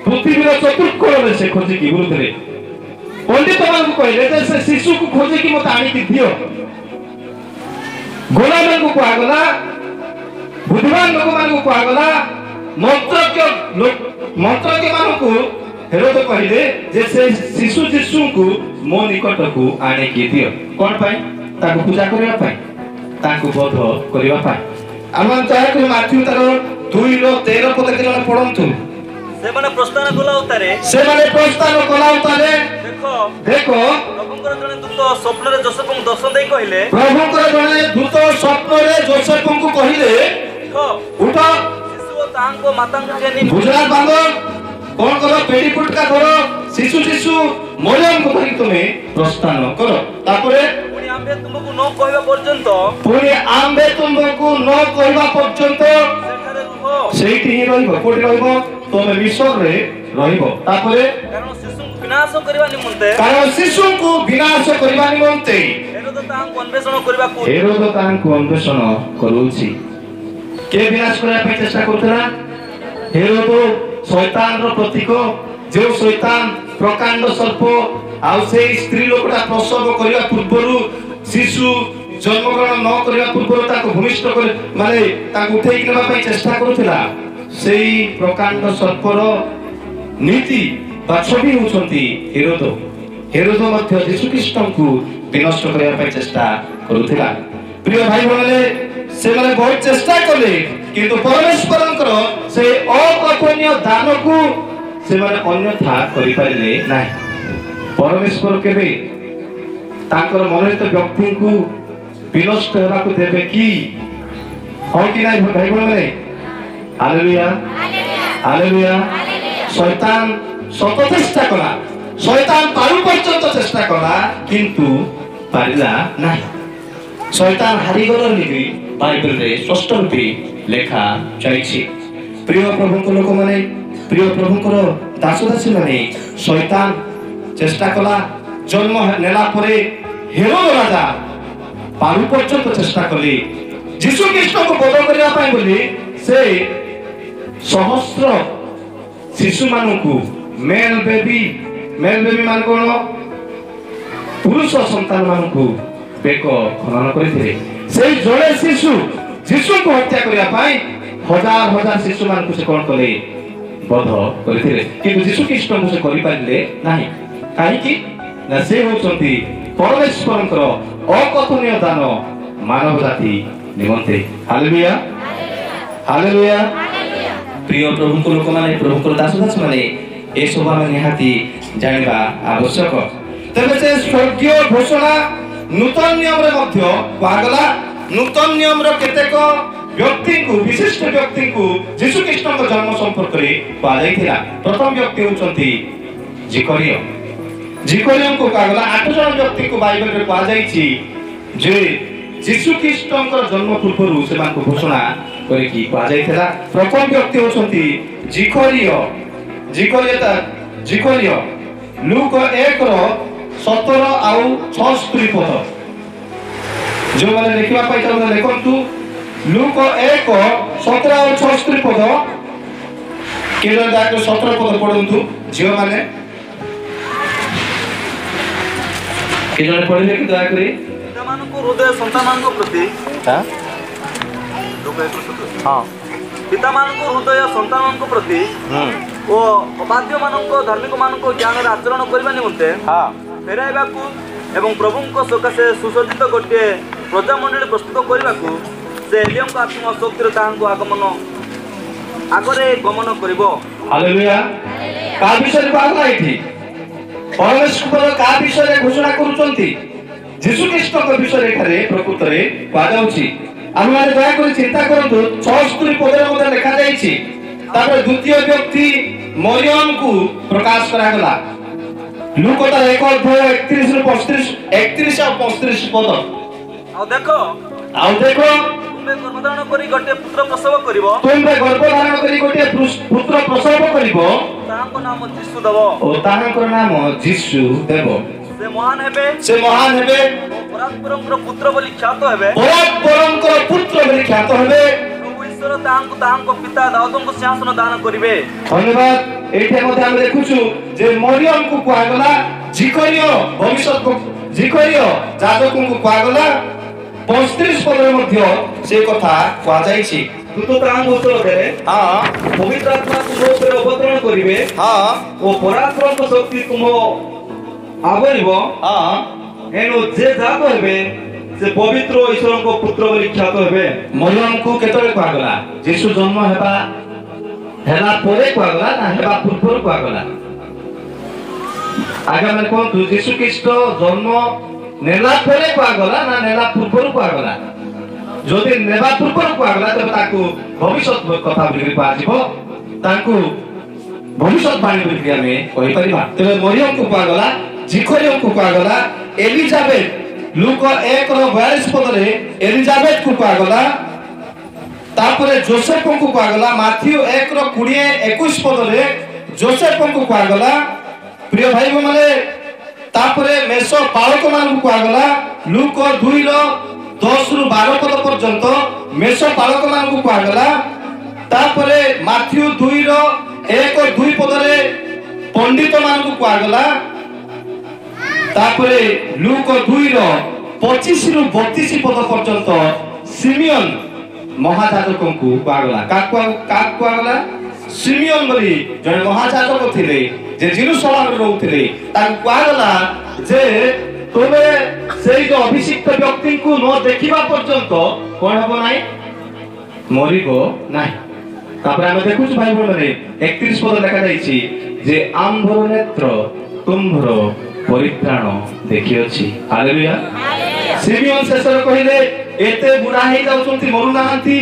पृथ्वी रो चतुर्कोण रे से खोजी की बुरुतले पंडित मान को कहले से शिशु को खोजी की मत आनी की दियो गोलाम को कहगला बुद्धिमान लोक मान को कहगला मंत्रज्ञ मान को हेरोद कहले जे से शिशु यीशु को मो निकट को आनी की दियो कोन पाई ताको पूजा करबा पाई ताको बोध करबा पाई आमन चाहे कि माथ्यू तारो 2:13 पद के जने पढंतु से माने प्रस्थान कला उतारे देखो प्रभुकर जने दूत स्वप्न रे जोसेफ को दर्शन देई कहिले प्रभुकर जने दूत स्वप्न रे जोसेफ को कहिले उठ शिशु तांग को मातांग के नि गुजरात बांधो कोन करो पेडी फुटका धरो शिशु मरियम को धरि तुमे प्रस्थान करो तापरे पुनी आंबे तुमको न कहबा पर्यंत सेठी ही रहइबो कोठी रहइबो तमे मिस्र रे रहइबो तापरे कारण शिशु को विनाश करबा निमंते हेरोद तांको अन्वेषण करूछि के विनाश करबा पे चेष्टा करथला हेरोद शैतान रो प्रतीक जो शैतान प्रकांड सर्प आउ से स्त्री लोकटा प्रसव करबा पूर्वरु शिशु जन्मग्रहण न करबा पूर्वरु ताको भूमिष्ठ कर माने ताको उठेई नेबा पे चेष्टा करथला सेही प्रकांड सर्पर नीति बा छवि होचंती हेरोद मध्य यीशु ख्रीष्ट को विनष्ट करबा पे चेष्टा करूथला प्रिय भाई माने से माने बहुत चेष्टा कले किंतु परमेश्वरंकर से अकथनीय दान को से माने अन्यथा करि पारिले नाही परमेश्वर केबे ताकर मनोनीत व्यक्ति को विनष्ट हेबा को देबे की हो कि नाही भाई माने हालेलुया हालेलुया शैतान सत चेष्टा कला शैतान पारु पर्यंत चेष्टा कला किंतु पारिला नाही शैतान हारि गलो निकि बाइबल रे स्पष्ट रूपे लेखा जाइछि प्रिय प्रभु लोक माने प्रिय प्रभुकर दास दासी माने शैतान चेष्टा कला जन्म नेला परे हेरोद राजा पारु पर्यंत चेष्टा कले यीशु ख्रीष्ट को बोध करिया पाई बोली से सहस्र शिशु मानकु मेल बेबी मान कोन पुरुष संतान मानकु बेक खनन करिथिले सेई जड़े शिशु यीशु को हत्या करिया पाई हजार शिशु मानकु से कोन कले बोध करिथिले किंतु यीशु ख्रीष्ट को से करि पारिले नाही काहे कि ना से होचंती परमेश्वरंकर अकथनीय दान मानव जाति निमंते हालेलुया हालेलुया प्रिय प्रभु को लोक माने प्रभु को दास दास माने ए सब हम निहाती जानिबा आवश्यक तबे से स्वर्गीय घोषणा नूतन नियम रे मध्य पागला नूतन नियम रो केतेक व्यक्ति को विशिष्ट व्यक्ति को यीशु कृष्ण को जन्म संपर्क रे पा जाइथिला प्रथम व्यक्ति होचंती जिकोरियो को पागला 8 जन व्यक्ति को बाइबल रे पा जाइछि जे यीशु कृष्ण को जन्म पूर्व से मान को घोषणा करे की पा जाइथिला प्रथम व्यक्ति होचंती जिकोरियो लूक 1 रो 17 आउ 66 पद जो माने लिखिबा पाई त लेखंतु लूक 1 17 आउ 66 पद केलो जाके 17 पद पढंतु जियो माने के जने पढिले कि दया करी पिताମାନଙ୍କୁ ହୃଦୟ ସନ୍ତାନଙ୍କ ପ୍ରତି ପିତାମାନଙ୍କୁ ହୃଦୟ ସନ୍ତାନଙ୍କ ପ୍ରତି ଓ ଅବାଧ୍ୟମାନଙ୍କ ଧାର୍ମିକମାନଙ୍କ ଜ୍ଞାନରେ ଆଚରଣ କରିବା ନିମନ୍ତେ ଫେରାଇବାକୁ ଏବଂ ପ୍ରଭୁଙ୍କ ସକାଶେ ସୁସଜ୍ଜିତ ଗୋଟିଏ ପ୍ରଜାମଣ୍ଡଳୀ ପ୍ରସ୍ତୁତ କରିବାକୁ ସେ ଏଲିୟଙ୍କ ଆତ୍ମ ଶକ୍ତିରେ ତାହାଙ୍କୁ ଆଗରେ ଗମନ କରିବ। ହାଲେଲୁୟା କା ବିଷୟରେ ବାହାରିଲା ଏଠି परमेश्वर का विषय घोषणा करूचंती यीशु कृष्ण के विषय एठारे प्रकृत रे पा जाउची हम माने दया कर चिंता करंतु 66 पदरे मध्ये लिखा जाईची तापर द्वितीय व्यक्ति मरियम को प्रकाश करा गला लूक 1 अध्याय 31 ରୁ 31 और 35 पद आओ देखो तुमे गर्भधारण करी गोटे पुत्र प्रसव करिवो ताहाको नाम यीशु देबो ओ ताहाको नाम यीशु देबो से महान हेबे परात्परंकर पुत्र बोली ख्यात हेबे प्रभु ईश्वर ताहाको पिता दाऊदको सिंहासन दान करिवे। धन्यवाद एठे मध्ये हम देखुछु जे मरियम को कुआगला जिकोरियो जाजक को कुआगला 35 पदरे मध्य से कथा कुआ जाईछि दूत ताहाको उत्तर देले पवित्र आत्मा तुम ऊपर अवतरण करिवे ओ पराक्रम शक्ति तुम आवरिबो एनो जे जात हेबे से पवित्र ईश्वर को पुत्र बोली ख्यात हेबे। मरियम को केतरे कुआगला यीशु जन्म हेला परे कुआगला ना हेबा पूर्व कुआगला आगे मैं कोन यीशु कृष्ण जन्म नेला परे कुआगला ना नेला पूर्व कुआगला যদি নেবা পূর্বর কুয়াগলা তবে তাকু ভবিষ্যৎ কথা বলি পাজিবো তাকু ভবিষ্যৎ বাণী বলি আমি কই পারিবা তবে মরিয়ম কু কুয়াগলা জিকরিয়ম কু কুয়াগলা এলিজাবেথ লুক 1 ର 42 পদরে এলিজাবেথ কু কুয়াগলা তারপরে যোসেফ কু কুয়াগলা মাথিউ 1 ର 20 21 পদরে যোসেফ কু কুয়াগলা প্রিয় ভাই মানে তারপরে মেসো পালক মান কু কুয়াগলা লুক 2 ର 10 ରୁ 12 पद पर्यंत मेष पालक मान को कुआगला तापरे माथ्यू 2 रो 1 और 2 पदरे पंडित मान को कुआगला तापरे लूक 2 रो 25 ରୁ 32 पद पर्यंत सिमियन महाजाजक को कुआगला का कुआगला सिमियन बोली जने महाजाजक थिले जे जेरूशलेम रे रहउथिले ता कुआगला जे तोमे सेई जो अभिषिक्त व्यक्ति को न देखिबा पर्यंत कोन हबो नाही मरिबो नाही तापर हम देखुछु भाई बोल रे 31 पद लिखा जाईछि जे आंभर नेत्र तुम्भर परित्राण देखि अछि। हालेलुया सिमियन शेषर कहिले एते बुढा हे जाउछंती मरु नाहंती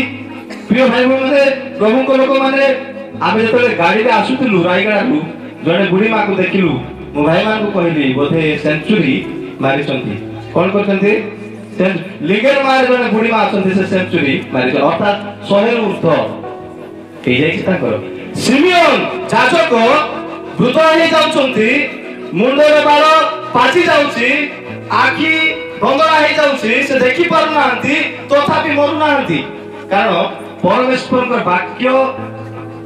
प्रिय भाई बोल रे प्रभु को लोक माने आमे जतले गाड़ी रे आसुतिलु रायगडा जने बुढी मा को देखिलु मो भाई मान को कहली बोधे सेंचुरी मारी चंती कौन करचंती से लीगल मारे जने बुढी मा आछंती से सेंचुरी मारी अर्थात 100 ରୁ ऊर्ध्व के जाईछि ताकर सिमियन जाजक वृद्ध हे जाउछंती मुंडरे बाल पाची जाउछि आखी बंगला हे जाउछि से देखि पारु नाहंती तथापि मरु नाहंती कारण परमेश्वरक वाक्य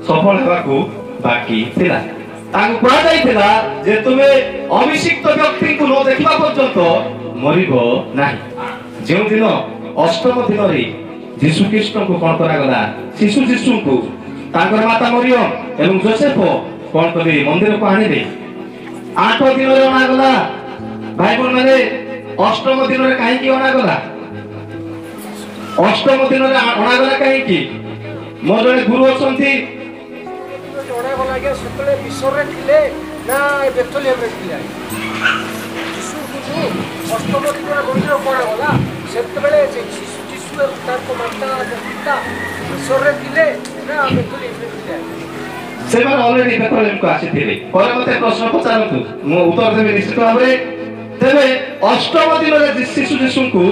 सफल हेबाकू बाकी थिला ताकू कुआ जाइथिला जे तुमे अभिषिक्त व्यक्ति को न देखिबा पर्यंत मरिबो नाही। जे दिन अष्टम दिन रे यीशु कृष्ण को कोन करा गला शिशु यीशु को ताकर माता मरियम एवं जोसेफ कोन करी मंदिर को आनी दे 8 दिन रे अना गला भाई बोल माने अष्टम दिन रे काहे की अना गला अष्टम दिन रे अना गला काहे की ମୋ ଜଣେ ଗୁରୁ ଅଛନ୍ତି ଜଣାଗଲା ଆଜ୍ଞା ସେତେବେଳେ ମିଶରରେ ଥିଲେ ନା ବେଥଲେହେମରେ ଥିଲେ ଯୀଶୁଙ୍କୁ ଅଷ୍ଟମ ଦିନରେ ମନ୍ଦିର କରାଗଲା ସେତେବେଳେ ଯୀଶୁ ତାଙ୍କ ମାତା ପିତା ମିଶରରେ ଥିଲେ ନା ବେଥଲେହେମରେ ଥିଲେ ସେମାନେ ଅଲରେଡି ବେଥଲେହେମକୁ ଆସିଥିଲେ। ପରେ ମତେ ପ୍ରଶ୍ନ ପଚାରନ୍ତୁ, ମୁଁ ଉତ୍ତର ଦେବି ନିଶ୍ଚିତ ଭାବରେ। ତେବେ ଅଷ୍ଟମ ଦିନରେ ଶିଶୁ ଯୀଶୁଙ୍କୁ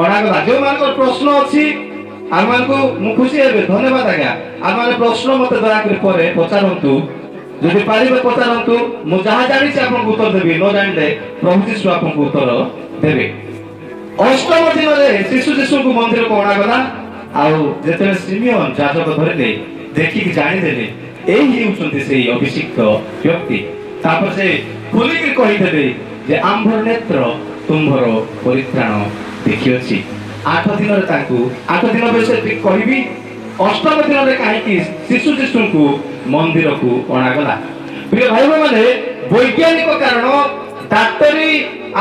ଅଣାଗଲା। ଯେଉଁମାନଙ୍କର ପ୍ରଶ୍ନ ଅଛି ଆମମାନଙ୍କୁ ମୁଁ ଖୁସି ହେବି, ଧନ୍ୟବାଦ ଆଜ୍ଞା। ଆମମାନେ ପ୍ରଶ୍ନ ମତେ ଦୟାକରି ପରେ ପଚାରନ୍ତୁ, ଯଦି ପାରିବେ ପଚାରନ୍ତୁ। ମୁଁ ଯାହା ଜାଣିଛି ଆପଣଙ୍କୁ ଉତ୍ତର ଦେବି, ନ ଜାଣିଲେ ପ୍ରଭୁ ଯୀଶୁ ଆପଣଙ୍କୁ ଉତ୍ତର ଦେବେ। ଅଷ୍ଟମ ଦିନରେ ଶିଶୁ ଯୀଶୁଙ୍କୁ ମନ୍ଦିରକୁ ଅଣାଗଲା। ଆଉ ଯେତେବେଳେ ସିମିୟନ ଯାଜକ ଧରିଲେ, ଦେଖିକି ଜାଣିଦେଲେ ଏଇ ହେଉଛନ୍ତି ସେଇ ଅଭିଷିକ୍ତ ବ୍ୟକ୍ତି। ତାପରେ ସେ ଖୋଲିକି କହିଦେଲେ ଯେ ଆମ୍ଭର ନେତ୍ର ତୁମ୍ଭର ପରିତ୍ରାଣ ଦେଖିଅଛି। 8 ଦିନରେ ତାଙ୍କୁ 8 ଦିନ ବିଷୟରେ କହିବି। ଅଷ୍ଟମ ଦିନରେ କାହିଁକି ଶିଶୁ ଯୀଶୁଙ୍କୁ ମନ୍ଦିରକୁ ଅଣାଗଲା? ପ୍ରିୟ ଭାଇ ମାନେ, ବୈଜ୍ଞାନିକ କାରଣ, ଡାକ୍ତରୀ,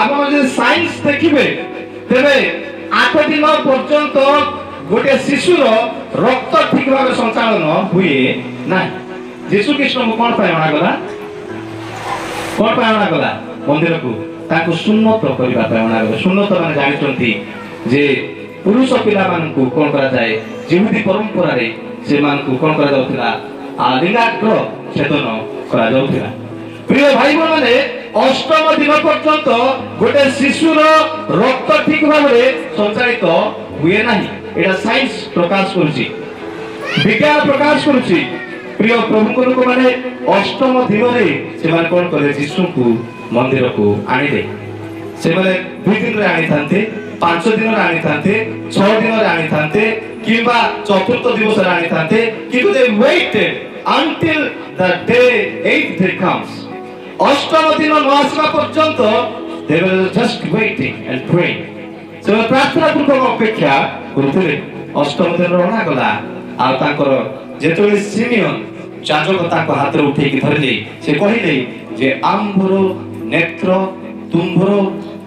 ଆପଣ ଯଦି ସାଇନ୍ସ ଦେଖିବେ ତେବେ 8 ଦିନ ପର୍ଯ୍ୟନ୍ତ ଗୋଟିଏ ଶିଶୁର ରକ୍ତ ଠିକ ଭାବେ ସଞ୍ଚାଳନ ହୁଏ ନାହିଁ। ଯୀଶୁ ଖ୍ରୀଷ୍ଟଙ୍କୁ କଣ ପାଇଁ ଅଣାଗଲା? କଣ ପାଇଁ ଅଣାଗଲା ମନ୍ଦିରକୁ? ତାଙ୍କୁ ସୁନ୍ନତ କରିବା ପାଇଁ ଅଣାଗଲା। ସୁନ୍ନତ ମାନେ ଜାଣିଛନ୍ତି ଯେ ପୁରୁଷ ପିଲାମାନଙ୍କୁ କଣ କରାଯାଏ? ଯେମିତି ପରମ୍ପରାରେ ସେମାନଙ୍କୁ କଣ କରାଯାଉଥିଲା? ଲିଙ୍ଗାଗ୍ର ଛେଦନ କରାଯାଉଥିଲା। ପ୍ରିୟ ଭାଇ ମାନେ, ଅଷ୍ଟମ ଦିନ ପର୍ଯ୍ୟନ୍ତ ଗୋଟେ ଶିଶୁର ରକ୍ତ ଠିକ ଭାବରେ ସଞ୍ଚାଳିତ ହୁଏ ନାହିଁ। এটা ସାଇନ୍ସ ପ୍ରକାଶ କରୁଛି, ବିଜ୍ଞାନ ପ୍ରକାଶ କରୁଛି। ପ୍ରିୟ ପ୍ରଭୁଙ୍କ ଲୋକମାନେ, ଅଷ୍ଟମ ଦିନରେ ସେମାନେ କଣ କଲେ? ଯୀଶୁଙ୍କୁ ମନ୍ଦିରକୁ ଆଣିଲେ। ସେମାନେ 2 ଦିନରେ ଆଣିଥାନ୍ତେ, 5 ଦିନରେ ଆଣିଥାନ୍ତେ, 6 ଦିନରେ ଆଣିଥାନ୍ତେ, କିମ୍ବା ଚତୁର୍ଥ ଦିବସରେ ଆଣିଥାନ୍ତେ, କିନ୍ତୁ they waited until the day 8th day comes. ଅଷ୍ଟମ ଦିନ ନ ଆସିବା ପର୍ଯ୍ୟନ୍ତ they were just waiting and praying. ସେମାନେ ପ୍ରାର୍ଥନା ପୂର୍ବକ ଅପେକ୍ଷା କରୁଥିଲେ। ଅଷ୍ଟମ ଦିନରେ ଅଣାଗଲା। ଆଉ ତାଙ୍କର ଯେତେବେଳେ ସିମିୟନ ଯାଜକ ତାଙ୍କ ହାତରେ ଉଠେଇକି ଧରିଲେ, ସେ କହିଲେ ଯେ ଆମ୍ଭର ନେତ୍ର ତୁମ୍ଭର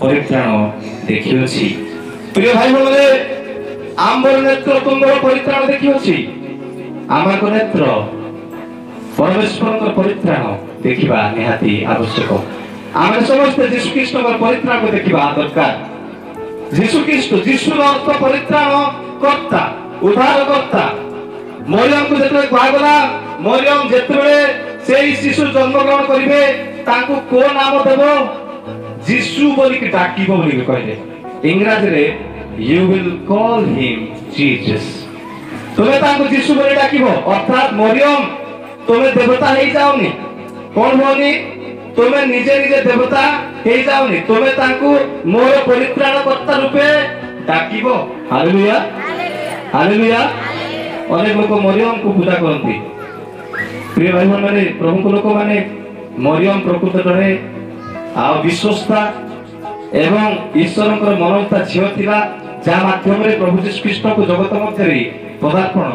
ପରିତ୍ରାଣ ଦେଖିଅଛି। ପ୍ରିୟ ଭାଇ ମାନେ, ଆମ୍ଭର ନେତ୍ର ତୁମ୍ଭର ପରିତ୍ରାଣ ଦେଖିଅଛି। ଆମର ନେତ୍ର ପରମେଶ୍ୱରଙ୍କର ପରିତ୍ରାଣ ଦେଖିବା ନିହାତି ଆବଶ୍ୟକ। ଆମେ ସମସ୍ତେ ଯୀଶୁ ଖ୍ରୀଷ୍ଟଙ୍କର ପରିତ୍ରାଣ ଦେଖିବା ଦରକାର। ଯୀଶୁ ଖ୍ରୀଷ୍ଟ, ଯୀଶୁର ଅର୍ଥ ପରିତ୍ରାଣ କର୍ତ୍ତା, ଉଦ୍ଧାର କର୍ତ୍ତା। ମରିୟମକୁ ଯେତେବେଳେ କୁହାଗଲା, ମରିୟମ ଯେତେବେଳେ ସେଇ ଶିଶୁ ଜନ୍ମଗ୍ରହଣ କରିବେ, ତାଙ୍କୁ କୋଉ ନାମ ଦେବ? ଯୀଶୁ ବୋଲିକି ଡାକିବ ବୋଲି କହିଲେ। ଇଂରାଜୀରେ you will call him Jesus. ତୁମେ ତାଙ୍କୁ ଯୀଶୁ ବୋଲି ଡାକିବ। ଅର୍ଥାତ୍ ମରିୟମ, ତୁମେ ଦେବତା ହେଇଯାଉନି। କଣ ହୁଅନି? ତୁମେ ନିଜେ ନିଜେ ଦେବତା ହେଇଯାଉନି। ତୁମେ ତାଙ୍କୁ ମୋର ପରିତ୍ରାଣ କର୍ତ୍ତା ରୂପେ ଡାକିବ। Hallelujah, hallelujah. ଅନେକ ଲୋକ ମରିୟମକୁ ପୂଜା କରନ୍ତି। ପ୍ରିୟ ଭାଇ ମାନେ, ପ୍ରଭୁଙ୍କ ଲୋକମାନେ, ମରିୟମ ପ୍ରକୃତରେ ଆଉ ବିଶ୍ୱସ୍ତା ଏବଂ ଈଶ୍ୱରଙ୍କର ମନୋନୀତ ଝିଅ ଥିଲା, ଯାହା ମାଧ୍ୟମରେ ପ୍ରଭୁ ଯୀଶୁ ଖ୍ରୀଷ୍ଟଙ୍କୁ ଜଗତ ମଧ୍ୟରେ ପଦାର୍ପଣ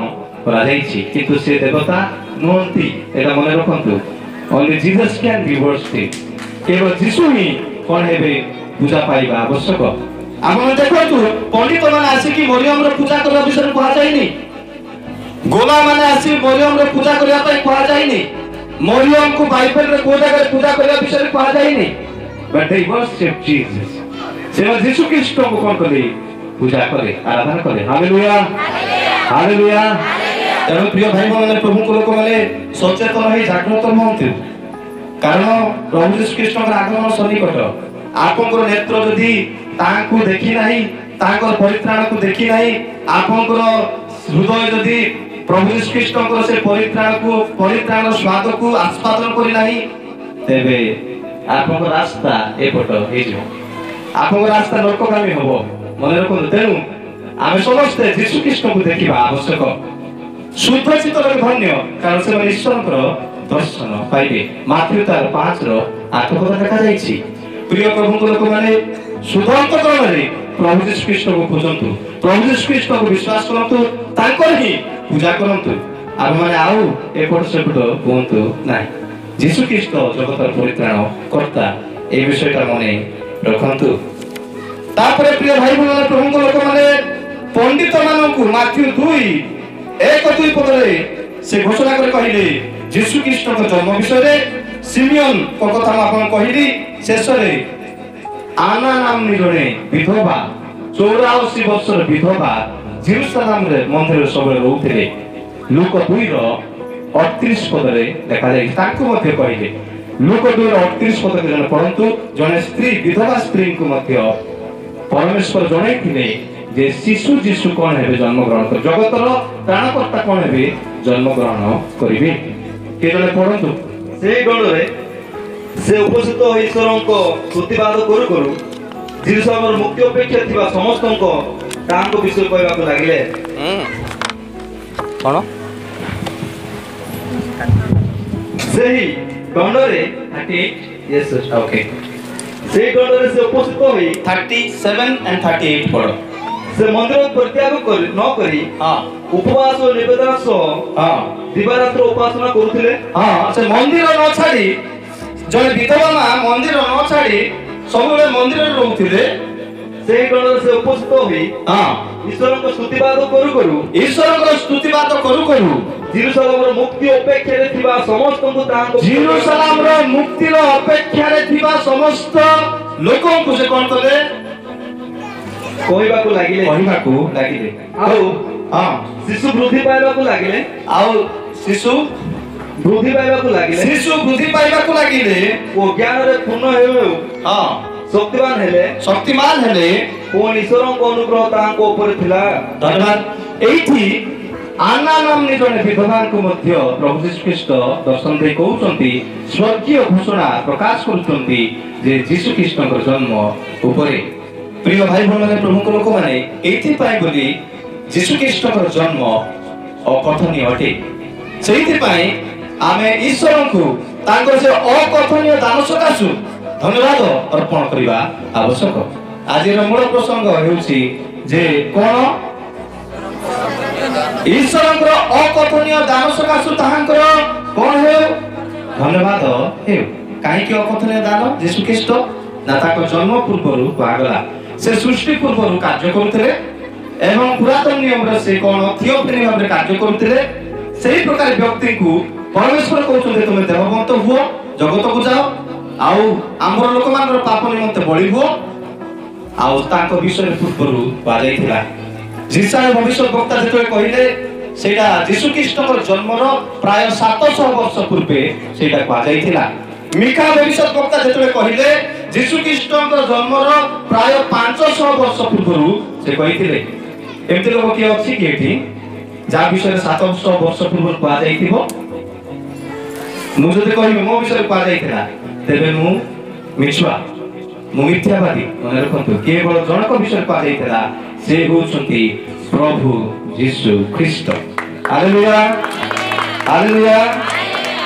କରାଯାଇଛି। କିନ୍ତୁ ସେ ଦେବତା ନୁହନ୍ତି, ଏଟା ମନେ ରଖନ୍ତୁ। only Jesus can be worshipped. କେବଳ ଯୀଶୁ ହିଁ କଣ ହେବେ? ପୂଜା ପାଇବା ଆବଶ୍ୟକ। ଆପଣ ଦେଖନ୍ତୁ, ପଣ୍ଡିତ ମାନେ ଆସିକି ମରିୟମର ପୂଜା କରିବା ବିଷୟରେ କୁହାଯାଇନି। ଗୋଲା ମାନେ ଆସି ମରିୟମର ପୂଜା କରିବା ପାଇଁ କୁହାଯାଇନି। ମରିୟମକୁ ବାଇବେଲରେ କୋଉ ଜାଗାରେ ପୂଜା କରିବା ବିଷୟରେ କୁହାଯାଇନି। but they worship Jesus. ସେମାନେ ଯୀଶୁ ଖ୍ରୀଷ୍ଟଙ୍କୁ କଣ କଲେ? ପୂଜା କଲେ, ଆରାଧନା କଲେ। Hallelujah, hallelujah. ତେଣୁ ପ୍ରିୟ ଭାଇ ମାନେ, ପ୍ରଭୁଙ୍କ ଲୋକମାନେ ସଚେତନ ହେଇ ଜାଗ୍ରତ ହୁଅନ୍ତୁ। କାରଣ ପ୍ରଭୁ ଯୀଶୁ ଖ୍ରୀଷ୍ଟଙ୍କର ଆଗମନ ସନ୍ନିକଟ। ଆପଣଙ୍କର ନେତ୍ର ଯଦି ତାଙ୍କୁ ଦେଖି ନାହିଁ, ତାଙ୍କର ପରିତ୍ରାଣକୁ ଦେଖି ନାହିଁ, ଆପଣଙ୍କର ହୃଦୟ ଯଦି ପ୍ରଭୁ ଯୀଶୁ ଖ୍ରୀଷ୍ଟଙ୍କର ସେ ପରିତ୍ରାଣ ସ୍ୱାଦକୁ ଆସ୍ୱାଦନ କରି ନାହିଁ, ତେବେ ଆପଣଙ୍କ ରାସ୍ତା ଏପଟ ହେଇଯିବ। ଆପଣଙ୍କ ରାସ୍ତା ନର୍କଗାମୀ ହବ। ମନେ ରଖନ୍ତୁ। ତେଣୁ ଆମେ ସମସ୍ତେ ଯୀଶୁ ଖ୍ରୀଷ୍ଟଙ୍କୁ ଦେଖିବା ଆବଶ୍ୟକ। ଶୁଦ୍ଧ ଚିତ୍ତରେ ଧନ୍ୟ, କାରଣ ସେମାନେ ଈଶ୍ୱରଙ୍କର ଦର୍ଶନ ପାଇବେ। ମାଥ୍ୟୁ 5:8 ଲେଖାଯାଇଛି। ପ୍ରିୟ ପ୍ରଭୁଙ୍କ ଲୋକମାନେ, ଶୁଦ୍ଧ ଅନ୍ତଃକରଣରେ ପ୍ରଭୁ ଯୀଶୁ ଖ୍ରୀଷ୍ଟଙ୍କୁ ଖୋଜନ୍ତୁ, ପ୍ରଭୁ ଯୀଶୁ ଖ୍ରୀଷ୍ଟଙ୍କୁ ବିଶ୍ୱାସ କରନ୍ତୁ, ତାଙ୍କର ହିଁ ପୂଜା କରନ୍ତୁ। ଆମମାନେ ଆଉ ଏପଟ ସେପଟ କୁହନ୍ତୁ ନାହିଁ। ଯୀଶୁ ଖ୍ରୀଷ୍ଟ ଜଗତର ପରିତ୍ରାଣ କର୍ତ୍ତା, এই বিষয়টা মনে ରଖନ୍ତୁ। ତାପରେ ପ୍ରିୟ ଭାଇ ଭଉଣୀ, ପ୍ରଭୁଙ୍କ ଲୋକମାନେ, ପଣ୍ଡିତ ମାନଙ୍କୁ ମାଥ୍ୟୁ 2 1-2 ପଦରେ ସେ ଘୋଷଣା କରି କହିଲେ ଯୀଶୁ ଖ୍ରୀଷ୍ଟଙ୍କ ଜନ୍ମ ବିଷୟରେ। ସିମିୟନ କଥା ମୁଁ ଆପଣଙ୍କୁ କହିଲି। ଶେଷରେ ଆନା ନାମରେ ଜଣେ ବିଧବା 84 ବର୍ଷର ବିଧବା ଜେରୁସାଲେମରେ ମନ୍ଦିରରେ ସବୁବେଳେ ରହୁଥିଲେ। ଲୁକ 2:38 ପଦରେ ଲେଖାଯାଇଛି ତାଙ୍କୁ ମଧ୍ୟ କହିଲେ। ଲୁକ 2:38 ପଦରେ ଜଣେ ପଢନ୍ତୁ। ଜଣେ ସ୍ତ୍ରୀ ବିଧବା ସ୍ତ୍ରୀଙ୍କୁ ମଧ୍ୟ ପରମେଶ୍ୱର ଜଣାଇଥିଲେ ଯେ ଶିଶୁ ଯୀଶୁ କଣ ହେବେ ଜନ୍ମଗ୍ରହଣ କରିବେ, ଜଗତର ତ୍ରାଣକର୍ତ୍ତା କଣ ହେବେ ଜନ୍ମଗ୍ରହଣ କରିବେ। କିଏ ଜଣେ ପଢନ୍ତୁ। ସେହି ଗଣରେ ସେ ଉପସ୍ଥିତ ହୋଇ ଈଶ୍ୱରଙ୍କ ସ୍ତୁତିବାଦ କରୁ କରୁ ଜେରୁସାଲେମର ମୁକ୍ତି ଅପେକ୍ଷା ଥିବା ସମସ୍ତଙ୍କ ତାଙ୍କ ବିଷୟ କହିବାକୁ ଲାଗିଲେ। କଣ ସେହି ଗଣ୍ଡରେ ସେହି ଗଣ୍ଡରେ ସେ ଉପସ୍ଥିତ ହୋଇ 37 and 38 ପଢ। ସେ ମନ୍ଦିର ପରିତ୍ୟାଗ ନ କରି ଉପବାସ ଓ ନିବେଦନ ସହ ଦିବାରାତ୍ର ଉପାସନା କରୁଥିଲେ। ସେ ମନ୍ଦିର ନ ଛାଡି ଜଣେ ବିଧବା ମା ମନ୍ଦିର ନ ଛାଡି ସବୁବେଳେ ମନ୍ଦିରରେ ରହୁଥିଲେ। ସେହି ଗଣରେ ସେ ଉପସ୍ଥିତ ହୋଇ ଈଶ୍ୱରଙ୍କ ସ୍ତୁତିବାଦ କରୁ କରୁ ଜେରୁସାଲେମର ମୁକ୍ତି ଅପେକ୍ଷାରେ ଥିବା ସମସ୍ତଙ୍କୁ ତାଙ୍କ ଜେରୁସାଲେମର ମୁକ୍ତିର ଅପେକ୍ଷାରେ ଥିବା ସମସ୍ତ ଲୋକଙ୍କୁ ସେ କଣ କଲେ କହିବାକୁ ଲାଗିଲେ। ଆଉ ଶିଶୁ ବୃଦ୍ଧି ପାଇବାକୁ ଲାଗିଲେ। ଶିଶୁ ବୃଦ୍ଧି ପାଇବାକୁ ଲାଗିଲେ ଓ ଜ୍ଞାନରେ ପୂର୍ଣ୍ଣ ହେଉ ଶକ୍ତିମାନ ହେଲେ ପୁଣି ଈଶ୍ୱରଙ୍କ ଅନୁଗ୍ରହ ତାଙ୍କ ଉପରେ ଥିଲା। ଧନ୍ୟବାଦ। ଏଇଠି ଆନା ନାମରେ ଜଣେ ବିଧବାଙ୍କୁ ମଧ୍ୟ ପ୍ରଭୁ ଯୀଶୁ ଖ୍ରୀଷ୍ଟ ଦର୍ଶନ ଦେଇ କହୁଛନ୍ତି, ସ୍ୱର୍ଗୀୟ ଘୋଷଣା ପ୍ରକାଶ କରୁଛନ୍ତି ଯେ ଯୀଶୁ ଖ୍ରୀଷ୍ଟଙ୍କର ଜନ୍ମ ଉପରେ। ପ୍ରିୟ ଭାଇ ଭଉଣୀମାନେ, ପ୍ରଭୁଙ୍କ ଲୋକମାନେ, ଏଇଥିପାଇଁ ବୋଲି ଯୀଶୁ ଖ୍ରୀଷ୍ଟଙ୍କର ଜନ୍ମ ଅକଥନୀୟ ଅଟେ। ସେଇଥିପାଇଁ ଆମେ ଈଶ୍ୱରଙ୍କୁ ତାଙ୍କର ସେ ଅକଥନୀୟ ଦାନ ସକାଶୁ ଧନ୍ୟବାଦ ଅର୍ପଣ କରିବା ଆବଶ୍ୟକ। ଆଜିର ମୂଳ ପ୍ରସଙ୍ଗ ହେଉଛି ଯେ କଣ ଈଶ୍ୱରଙ୍କର ଅକଥନୀୟ ଦାନ ସକାଶୁ ତାହାଙ୍କର କଣ ହେଉ ଧନ୍ୟବାଦ ହେଉ। କାହିଁକି ଅକଥନୀୟ ଦାନ? ଯୀଶୁ ଖ୍ରୀଷ୍ଟ ନା ତାଙ୍କ ଜନ୍ମ ପୂର୍ବରୁ କୁହାଗଲା ସେ ସୃଷ୍ଟି ପୂର୍ବରୁ କାର୍ଯ୍ୟ କରୁଥିଲେ ଏବଂ ପୁରାତନ ନିୟମରେ ସେ କଣ ଥିଓଫେନି ଭାବରେ କାର୍ଯ୍ୟ କରୁଥିଲେ। ସେହି ପ୍ରକାର ବ୍ୟକ୍ତିଙ୍କୁ ପରମେଶ୍ୱର କହୁଛନ୍ତି ତୁମେ ଦେବବନ୍ତ ହୁଅ, ଜଗତକୁ ଯାଅ, ଆଉ ଆମର ଲୋକମାନଙ୍କର ପାପ ନିମନ୍ତେ ବଳି ହୁଅ। ଆଉ ତାଙ୍କ ବିଷୟରେ ପୂର୍ବରୁ କୁହାଯାଇଥିଲା। ଜିସାୟ ଭବିଷ୍ୟତ ବକ୍ତା ଯେତେବେଳେ କହିଲେ ସେଇଟା ଯୀଶୁ ଖ୍ରୀଷ୍ଟଙ୍କର ଜନ୍ମର ପ୍ରାୟ 700 ବର୍ଷ ପୂର୍ବେ ସେଇଟା କୁହାଯାଇଥିଲା। ମିକା ଭବିଷ୍ୟତ ବକ୍ତା ଯେତେବେଳେ କହିଲେ ଯୀଶୁ ଖ୍ରୀଷ୍ଟଙ୍କର ଜନ୍ମର ପ୍ରାୟ 500 ବର୍ଷ ପୂର୍ବରୁ ସେ କହିଥିଲେ। ଏମିତି ଲୋକ କିଏ ଅଛି କି ଏଠି ଯାହା ବିଷୟରେ 700 ବର୍ଷ ପୂର୍ବରୁ କୁହାଯାଇଥିବ? ମୁଁ ଯଦି କହିବି ମୋ ବିଷୟରେ କୁହାଯାଇଥିଲା ତେବେ ମୁଁ ମିଛୁଆ, ମୁଁ ମିଥ୍ୟାବାଦୀ। ମନେ ରଖନ୍ତୁ, କେବଳ ଜଣକ ବିଷୟରେ କୁହାଯାଇଥିଲା, ସେ ହେଉଛନ୍ତି ପ୍ରଭୁ ଯୀଶୁ ଖ୍ରୀଷ୍ଟ। Hallelujah, hallelujah.